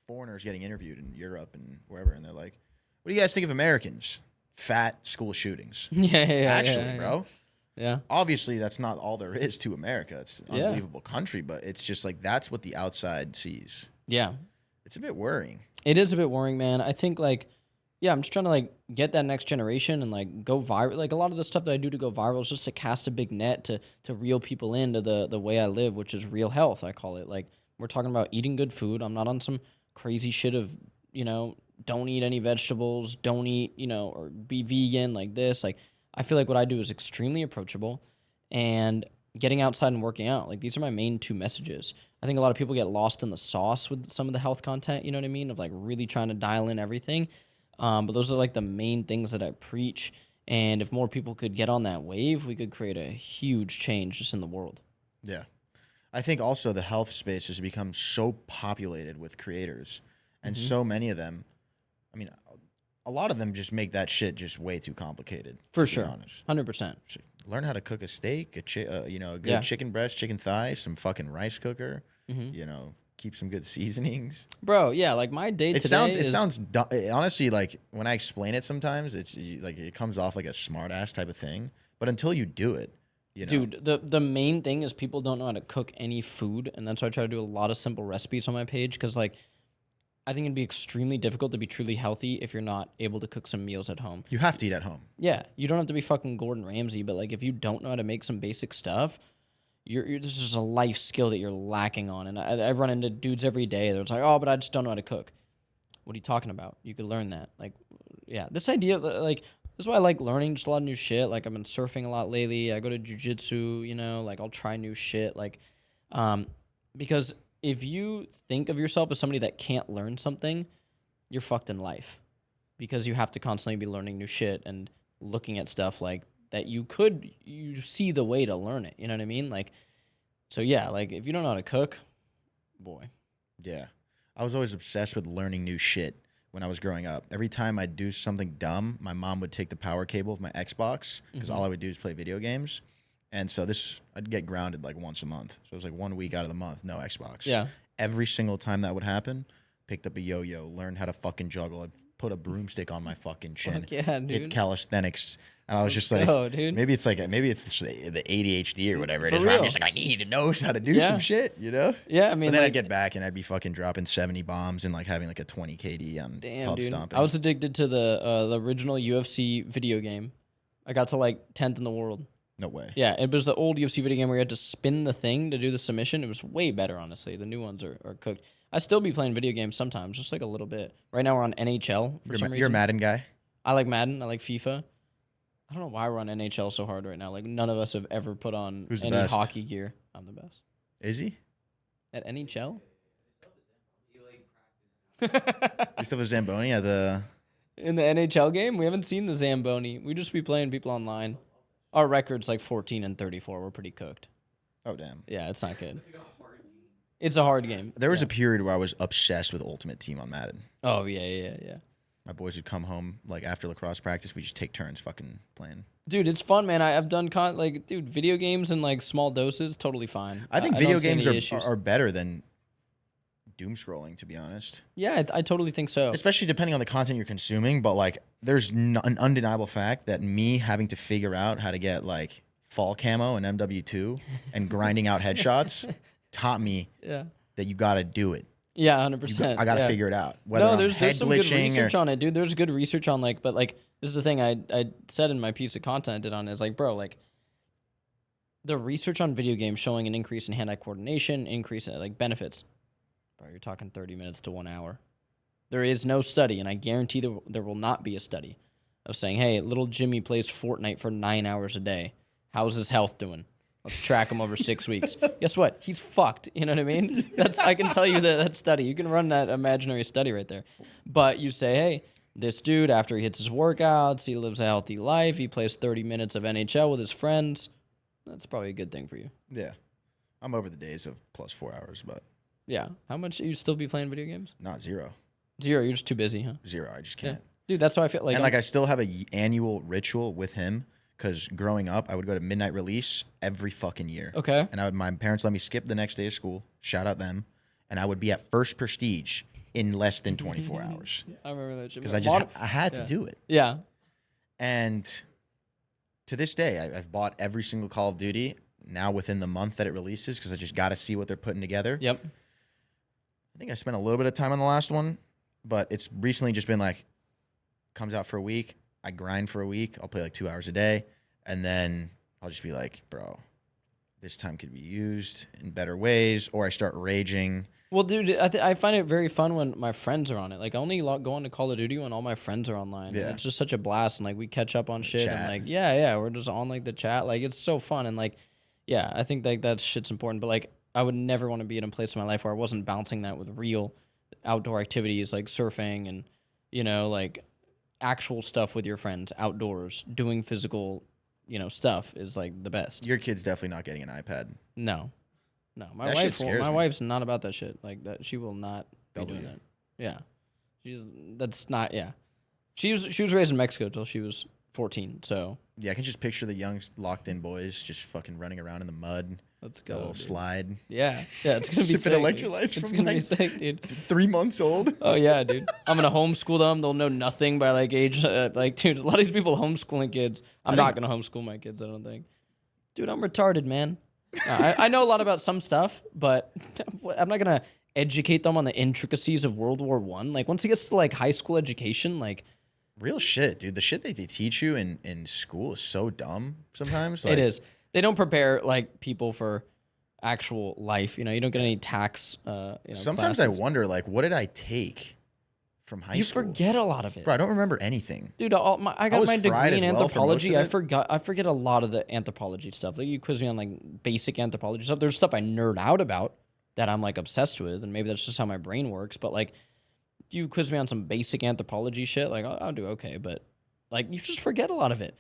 foreigners getting interviewed in Europe and wherever, and they're like, "What do you guys think of Americans? Fat school shootings." Yeah. Actually, bro. Yeah. Obviously, that's not all there is to America. It's an Yeah. unbelievable country, but it's just like that's what the outside sees. Yeah. It's a bit worrying. It is a bit worrying, man. I think like, yeah, I'm just trying to like get that next generation and like go viral. Like a lot of the stuff that I do to go viral is just to cast a big net to reel people into the way I live, which is real health. I call it. Like we're talking about eating good food. I'm not on some crazy shit of, don't eat any vegetables, don't eat, or be vegan like this. Like I feel like what I do is extremely approachable and getting outside and working out. Like these are my main two messages. I think a lot of people get lost in the sauce with some of the health content, you know what I mean? Of like really trying to dial in everything. But those are like the main things that I preach. And if more people could get on that wave, we could create a huge change just in the world. Yeah. I think also the health space has become so populated with creators, and so many of them, I mean, a lot of them just make that shit just way too complicated. For to sure. be honest. 100%. Learn how to cook a steak, a good Yeah. chicken breast, chicken thigh, some fucking rice cooker, keep some good seasonings. Bro, yeah, like my day It today sounds honestly, like when I explain it sometimes like it comes off like a smart ass type of thing, but until you do it, Dude, the main thing is people don't know how to cook any food, and that's why I try to do a lot of simple recipes on my page, because like I think it'd be extremely difficult to be truly healthy if you're not able to cook some meals at home. you have to eat at home. Yeah, you don't have to be fucking Gordon Ramsay, but like if you don't know how to make some basic stuff, this is a life skill that you're lacking on. And I run into dudes every day that's like, oh, but I just don't know how to cook. What are you talking about? You could learn that. Like, yeah, this idea, like, this is why I like learning just a lot of new shit. Like, I've been surfing a lot lately. I go to jujitsu, like, I'll try new shit. Like, because if you think of yourself as somebody that can't learn something, you're fucked in life. Because you have to constantly be learning new shit and looking at stuff like that you see the way to learn it. You know what I mean? Like, so yeah, like if you don't know how to cook, boy. Yeah. I was always obsessed with learning new shit when I was growing up. Every time I'd do something dumb, my mom would take the power cable of my Xbox because all I would do is play video games. And so I'd get grounded like once a month. So it was like 1 week out of the month, no Xbox. Yeah. Every single time that would happen, picked up a yo-yo, learned how to fucking juggle. I'd put a broomstick on my fucking chin. Fuck yeah, dude. Did calisthenics. And I was just like, dude. maybe it's the ADHD or whatever it For is. Where I'm real. just like, I need to know how to do Yeah. some shit, Yeah, I mean, But then like, I'd get back and I'd be fucking dropping 70 bombs and like having like a 20 KD on damn, pub dude. stomping. I was addicted to the original UFC video game. I got to like 10th in the world. No way. Yeah, it was the old UFC video game where you had to spin the thing to do the submission. It was way better, honestly. The new ones are cooked. I still be playing video games sometimes, just like a little bit. Right now we're on NHL for some reason. You're a Madden guy? I like Madden. I like FIFA. I don't know why we're on NHL so hard right now. Like none of us have ever put on Who's the any best? hockey gear. I'm the best. Is he? At NHL? You still have Zamboni at the... In the NHL game? We haven't seen the Zamboni. We just be playing people online. Our record's like 14-34. We're pretty cooked. Oh, damn. Yeah, it's not good. It's a hard game. There was a period where I was obsessed with Ultimate Team on Madden. Oh, yeah. My boys would come home like after lacrosse practice. We just take turns fucking playing. Dude, it's fun, man. I've done video games in like small doses, totally fine. I think don't video see any games issues. are better than doom scrolling, to be honest. Yeah, I totally think so. Especially depending on the content you're consuming. But like, there's an undeniable fact that me having to figure out how to get like fall camo and MW2 and grinding out headshots taught me that you got to do it. Yeah, 100%. I got to figure it out. Whether I'm there's head some good glitching research on it, dude. There's good research on but this is the thing I said in my piece of content I did on it. It's like, bro, like the research on video games showing an increase in hand-eye coordination, increase in like benefits. Bro, you're talking 30 minutes to 1 hour. There is no study, and I guarantee there will not be a study of saying, hey, little Jimmy plays Fortnite for 9 hours a day. How's his health doing? Let's track him over 6 weeks. Guess what? He's fucked. You know what I mean? I can tell you that study. You can run that imaginary study right there. But you say, hey, this dude, after he hits his workouts, he lives a healthy life, he plays 30 minutes of NHL with his friends. That's probably a good thing for you. Yeah. I'm over the days of plus 4 hours, but Yeah. How much you still be playing video games? not 0. 0. You're just too busy, huh? 0. I just can't. Dude, that's how I feel. Like, And like I still have a annual ritual with him because growing up, I would go to midnight release every fucking year. okay. And my parents let me skip the next day of school. Shout out them. And I would be at first prestige in less than 24 hours I remember that shit. because I had to do it. Yeah. And to this day, I've bought every single Call of Duty now within the month that it releases because I just got to see what they're putting together. Yep. I think I spent a little bit of time on the last one, but it's recently just been like, comes out for a week. I grind for a week. I'll play like 2 hours a day. And then I'll just be like, bro, this time could be used in better ways. Or I start raging. Well, dude, I find it very fun when my friends are on it. Like, I only go on to Call of Duty when all my friends are online. Yeah. And it's just such a blast. And, like, we catch up on shit. Chat. And, like, yeah, we're just on, like, the chat. Like, it's so fun. And, like, yeah, I think, like, that shit's important. But, like, I would never want to be in a place in my life where I wasn't balancing that with real outdoor activities like surfing and, you know, like, actual stuff with your friends outdoors. Doing physical, you know, stuff is, like, the best. Your kid's definitely not getting an iPad. No, my That shit wife. scares My me. wife's not about that shit. Like that, she will not be W. doing that. Yeah, that's not. Yeah, she was raised in Mexico till she was 14. So Yeah, I can just picture the young locked in boys just fucking running around in the mud. let's A go. little Dude. slide. Yeah, it's gonna be Sipping sick, dude. electrolytes It's from, gonna be like- sick, dude. 3 months old. Oh yeah, dude. I'm gonna homeschool them. They'll know nothing by like age. Like, dude, a lot of these people homeschooling kids. I'm not gonna homeschool my kids. I don't think. Dude, I'm retarded, man. I know a lot about some stuff, but I'm not gonna educate them on the intricacies of World War I. Like, once it gets to like high school education, like Real shit, dude. The shit that they teach you in school is so dumb sometimes. Like, it is. They don't prepare like people for actual life. You know, you don't get any tax. Sometimes I classes. wonder, like, what did I take from high You school? forget a lot of it. Bro, I don't remember anything. Dude, I got was my degree fried in as well for most anthropology. of it. I forget a lot of the anthropology stuff. Like, you quiz me on like basic anthropology stuff. There's stuff I nerd out about that I'm like obsessed with, and maybe that's just how my brain works. But like, if you quiz me on some basic anthropology shit, like I'll do okay. But like, you just forget a lot of it.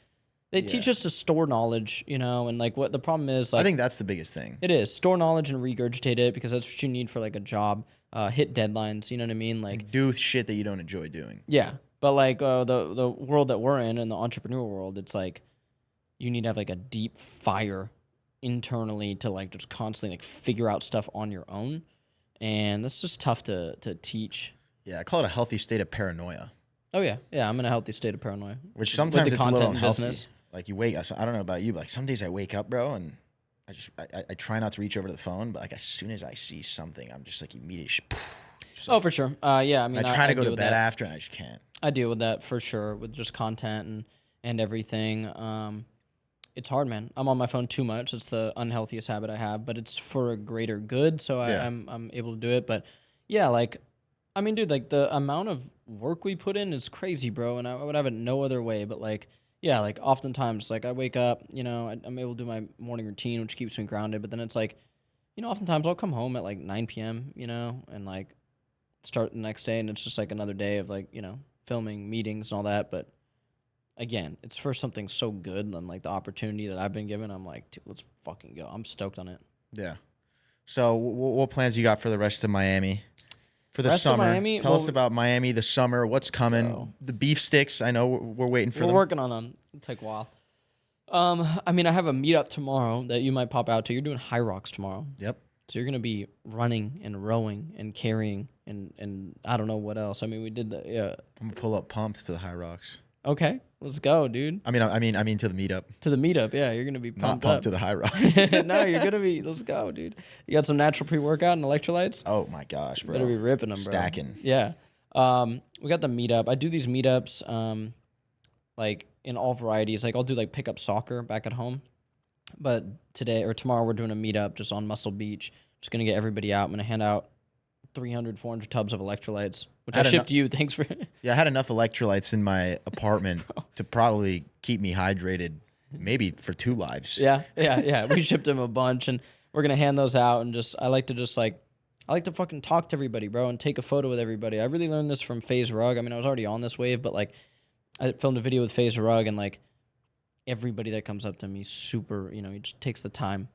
They teach us to store knowledge, you know, and like what the problem is. Like, I think that's the biggest thing. it is store knowledge and regurgitate it because that's what you need for like a job. Hit deadlines. You know what I mean? Like, Do shit that you don't enjoy doing. yeah, but like the world that we're in the entrepreneur world, it's like you need to have like a deep fire internally to like just constantly like figure out stuff on your own, and that's just tough to teach. Yeah, I call it a healthy state of paranoia, Oh yeah, I'm in a healthy state of paranoia. which With sometimes the it's a little content unhealthy. business. Like you wake, I don't know about you, but like some days I wake up, bro, and I try not to reach over to the phone, but like as soon as I see something, I'm just like immediately. Oh, for sure. Yeah, I mean, I try to go deal to with bed that. after, and I just can't. I deal with that for sure with just content and everything. It's hard, man. I'm on my phone too much. It's the unhealthiest habit I have, but it's for a greater good, so Yeah. I'm able to do it. But yeah, like, I mean, dude, like the amount of work we put in is crazy, bro. And I would have it no other way. But like, yeah, like oftentimes, like I wake up, you know, I'm able to do my morning routine, which keeps me grounded. But then it's like, you know, oftentimes I'll come home at like 9 p.m., you know, and like start the next day, and it's just like another day of like, you know, filming, meetings, and all that. But again, it's for something so good, and like the opportunity that I've been given, I'm like, dude, let's fucking go. I'm stoked on it. Yeah. So what plans you got for the rest of Miami? For the Rest of summer, Miami? tell us Well, about Miami, the summer. What's coming? go. The beef sticks. I know we're waiting for We're them. working on them. It'll take a while. I mean, I have a meetup tomorrow that you might pop out to. You're doing high rocks tomorrow. Yep. So you're gonna be running and rowing and carrying and I don't know what else. I mean, we did the yeah. I'm gonna pull up pumps to the High Rocks. Okay, let's go, dude. I mean to the meetup, To the meetup, yeah. You're gonna be not pumped pump up. to the High Rocks. No, you're gonna be. Let's go, dude. You got some natural pre-workout and electrolytes. Oh my gosh, bro. Better be ripping them, bro. Stacking. Yeah. We got the meetup. I do these meetups, like in all varieties. Like I'll do like pick up soccer back at home, but today or tomorrow we're doing a meetup just on Muscle Beach. Just gonna get everybody out. I'm gonna hand out 300, 400 tubs of electrolytes, which I shipped you. Thanks for. Yeah, I had enough electrolytes in my apartment to probably keep me hydrated, maybe for 2 lives. Yeah. We shipped them a bunch, and we're gonna hand those out. And I like to fucking talk to everybody, bro, and take a photo with everybody. I really learned this from FaZe Rug. I mean, I was already on this wave, but like, I filmed a video with FaZe Rug, and like, everybody that comes up to me, super, he just takes the time.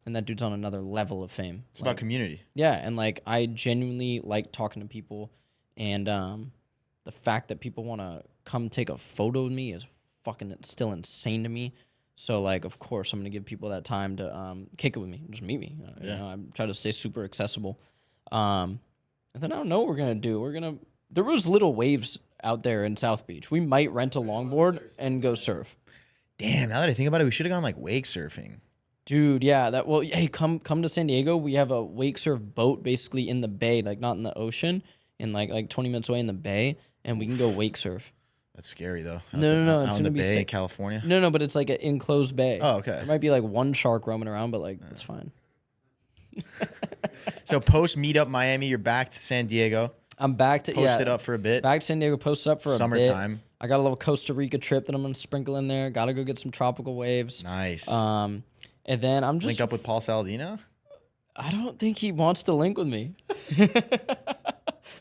And that dude's on another level of fame. It's about community. Yeah, and like I genuinely like talking to people, and the fact that people want to come take a photo with me is fucking still insane to me. So like, of course, I'm gonna give people that time to kick it with me, just meet me. I try to stay super accessible. And then I don't know what we're gonna do. There was little waves out there in South Beach. We might rent a longboard and go surf. Damn, now that I think about it, we should have gone like wake surfing. Dude, yeah, hey, come to San Diego. We have a wake surf boat basically in the bay, like not in the ocean, in like 20 minutes away in the bay, and we can go wake surf. That's scary though. No, Out it's in the gonna be Bay, sick. California. No, but it's like an enclosed bay. Oh, okay. There might be like one shark roaming around, but like it's fine. So post meetup Miami, you're back to San Diego. I'm back to Posted up for a bit. Back to San Diego, posted up for a bit. Summertime. I got a little Costa Rica trip that I'm gonna sprinkle in there. Got to go get some tropical waves. Nice. And then I'm just Link up with Paul Saladino. I don't think he wants to link with me.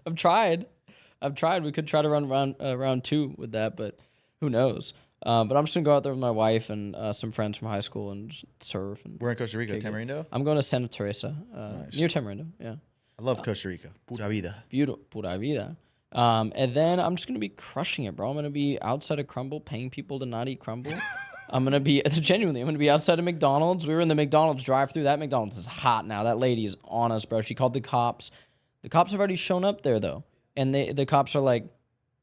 I've tried. We could try to run round 2 with that, but who knows? But I'm just gonna go out there with my wife and some friends from high school and just surf. And We're in Costa Rica, Tamarindo. I'm going to Santa Teresa, Nice. near Tamarindo. Yeah, I love Costa Rica. Pura vida. beautiful, pura vida. And then I'm just gonna be crushing it, bro. I'm gonna be outside of Crumbl, paying people to not eat Crumbl. I'm gonna be outside of McDonald's. We were in the McDonald's drive-thru. That McDonald's is hot now. That lady is on us, bro. She called the cops. The cops have already shown up there though, and the cops are like,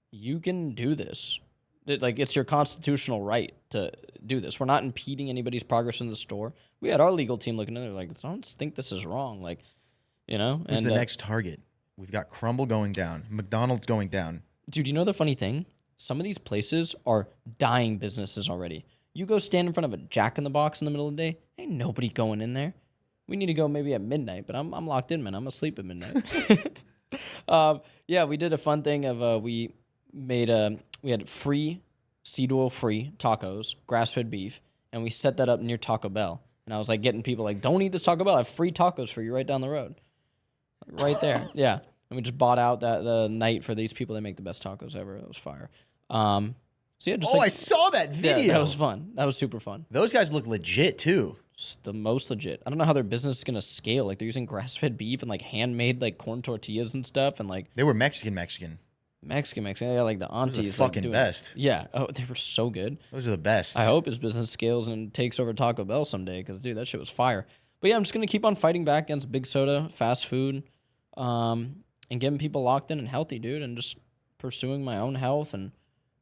"You can do this. Like it's your constitutional right to do this. We're not impeding anybody's progress in the store." We had our legal team looking in there like, "I don't think this is wrong." Like, Who's and the next target? We've got Crumbl going down, McDonald's going down. dude, you know the funny thing? Some of these places are dying businesses already. You go stand in front of a Jack in the Box in the middle of the day, ain't nobody going in there. We need to go maybe at midnight, but I'm locked in, man. I'm asleep at midnight. Yeah, we did a fun thing of we had free seed oil free tacos, grass-fed beef, and we set that up near Taco Bell. And I was like getting people like, don't eat this Taco Bell. I have free tacos for you right down the road. Like, right there. Yeah. And we just bought out the night for these people. They make the best tacos ever. It was fire. So yeah, just I saw that video. yeah, that was fun. That was super fun. Those guys look legit too. Just the most legit. I don't know how their business is gonna scale. Like they're using grass-fed beef and like handmade like corn tortillas and stuff, and like They were Mexican. Mexican. They got like the Those are aunties. the like, fucking doing- best. Yeah. Oh, they were so good. Those are the best. I hope his business scales and takes over Taco Bell someday, because dude, that shit was fire. But yeah, I'm just gonna keep on fighting back against big soda, fast food, and getting people locked in and healthy, dude, and just pursuing my own health and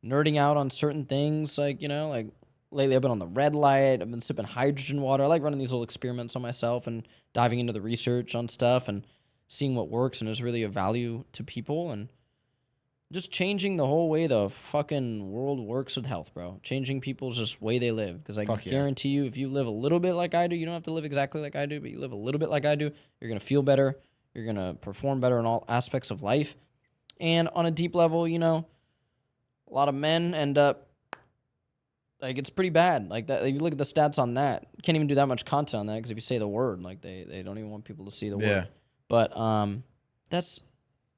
nerding out on certain things. Like like lately I've been on the red light. I've been sipping hydrogen water. I like running these little experiments on myself and diving into the research on stuff and seeing what works and is really of value to people, and just changing the whole way the fucking world works with health, bro. Changing people's just way they live. Because I Fuck yeah. guarantee you, if you live a little bit like I do, you don't have to live exactly like I do, but you live a little bit like I do, you're going to feel better. You're going to perform better in all aspects of life. And on a deep level, a lot of men end up, like, it's pretty bad. Like, that. If you look at the stats on that, you can't even do that much content on that, because if you say the word, like, they don't even want people to see the Yeah. word. But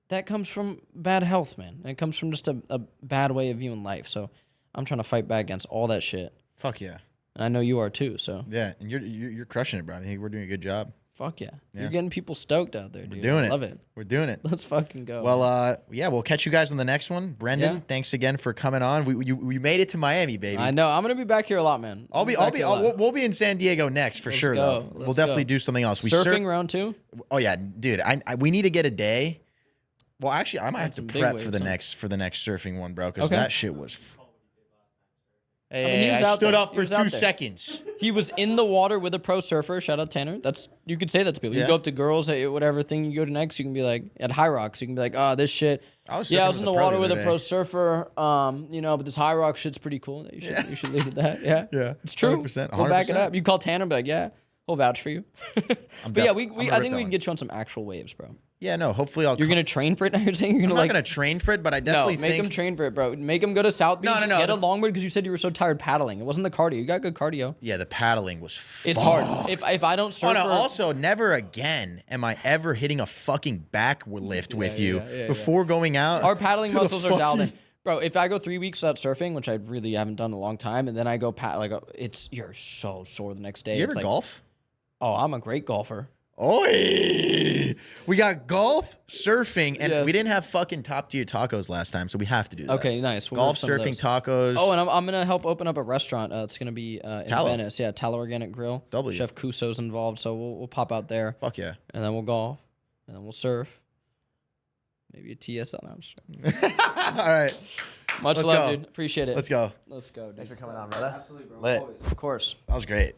that comes from bad health, man. It comes from just a bad way of viewing life. So I'm trying to fight back against all that shit. Fuck yeah. And I know you are too, so Yeah, and you're crushing it, bro. I think we're doing a good job. Fuck yeah. Yeah. You're getting people stoked out there, dude. We're doing I it. love it. We're doing it. Let's fucking go. Well, yeah, we'll catch you guys on the next one. Brendan, Yeah. thanks again for coming on. We made it to Miami, baby. I know. I'm gonna be back here a lot, man. We'll be in San Diego next for Let's sure, go. though. We'll Let's definitely go. do something else. Surfing round 2. Oh yeah, dude. We need to get a day. Well, actually, I might have to some big prep waves, for the huh? next surfing one, bro, because Okay. that shit was. mean, he Hey, was I out stood there. up He for was out 2 there. seconds. He was in the water with a pro surfer. Shout out Tanner. You could say that to people. Yeah. You go up to girls at whatever thing you go to next. You can be like at High Rocks. You can be like, oh, this shit. I was I surfing was in with the a pro water the with a other pro day. surfer. But this High Rock shit's pretty cool. You should leave with that. Yeah. Yeah, It's true. 100%, We'll back it 100%. up. You call Tanner, and be like, yeah, he'll vouch for you. But yeah, I'm gonna I rip think that we can one. get you on some actual waves, bro. Yeah, no. Hopefully, I'll. You're gonna train for it now. You're saying you're I'm gonna not like gonna train for it, but I no, definitely make think. him train for it, bro. Make him go to South Beach. No, Get a longboard because you said you were so tired paddling. It wasn't the cardio. You got good cardio. Yeah, the paddling was. It's hard. If I don't surf, Oh no! for- Also, never again am I ever hitting a fucking back lift with you yeah. before going out. our paddling to the muscles are dialed in. fucking- Bro, if I go 3 weeks without surfing, which I really haven't done in a long time, and then I go you're so sore the next day. You It's ever like, golf? Oh, I'm a great golfer. Oi! We got golf, surfing, and Yes. we didn't have fucking top tier tacos last time, so we have to do that. Okay, nice. We'll Golf, work some of surfing, those. tacos. Oh, and I'm gonna help open up a restaurant. It's gonna be in Tallow. Venice. Yeah, Tallow Organic Grill. W. Chef Kuso's involved, so we'll pop out there, Fuck yeah. and then we'll golf, and then we'll surf. Maybe a TSL. No, I'm just joking. All right. Much Let's love, go. dude. Appreciate it. Let's go. Let's go, dude. Thanks for coming on, brother. Absolutely, bro. Lit. Always. Of course. That was great.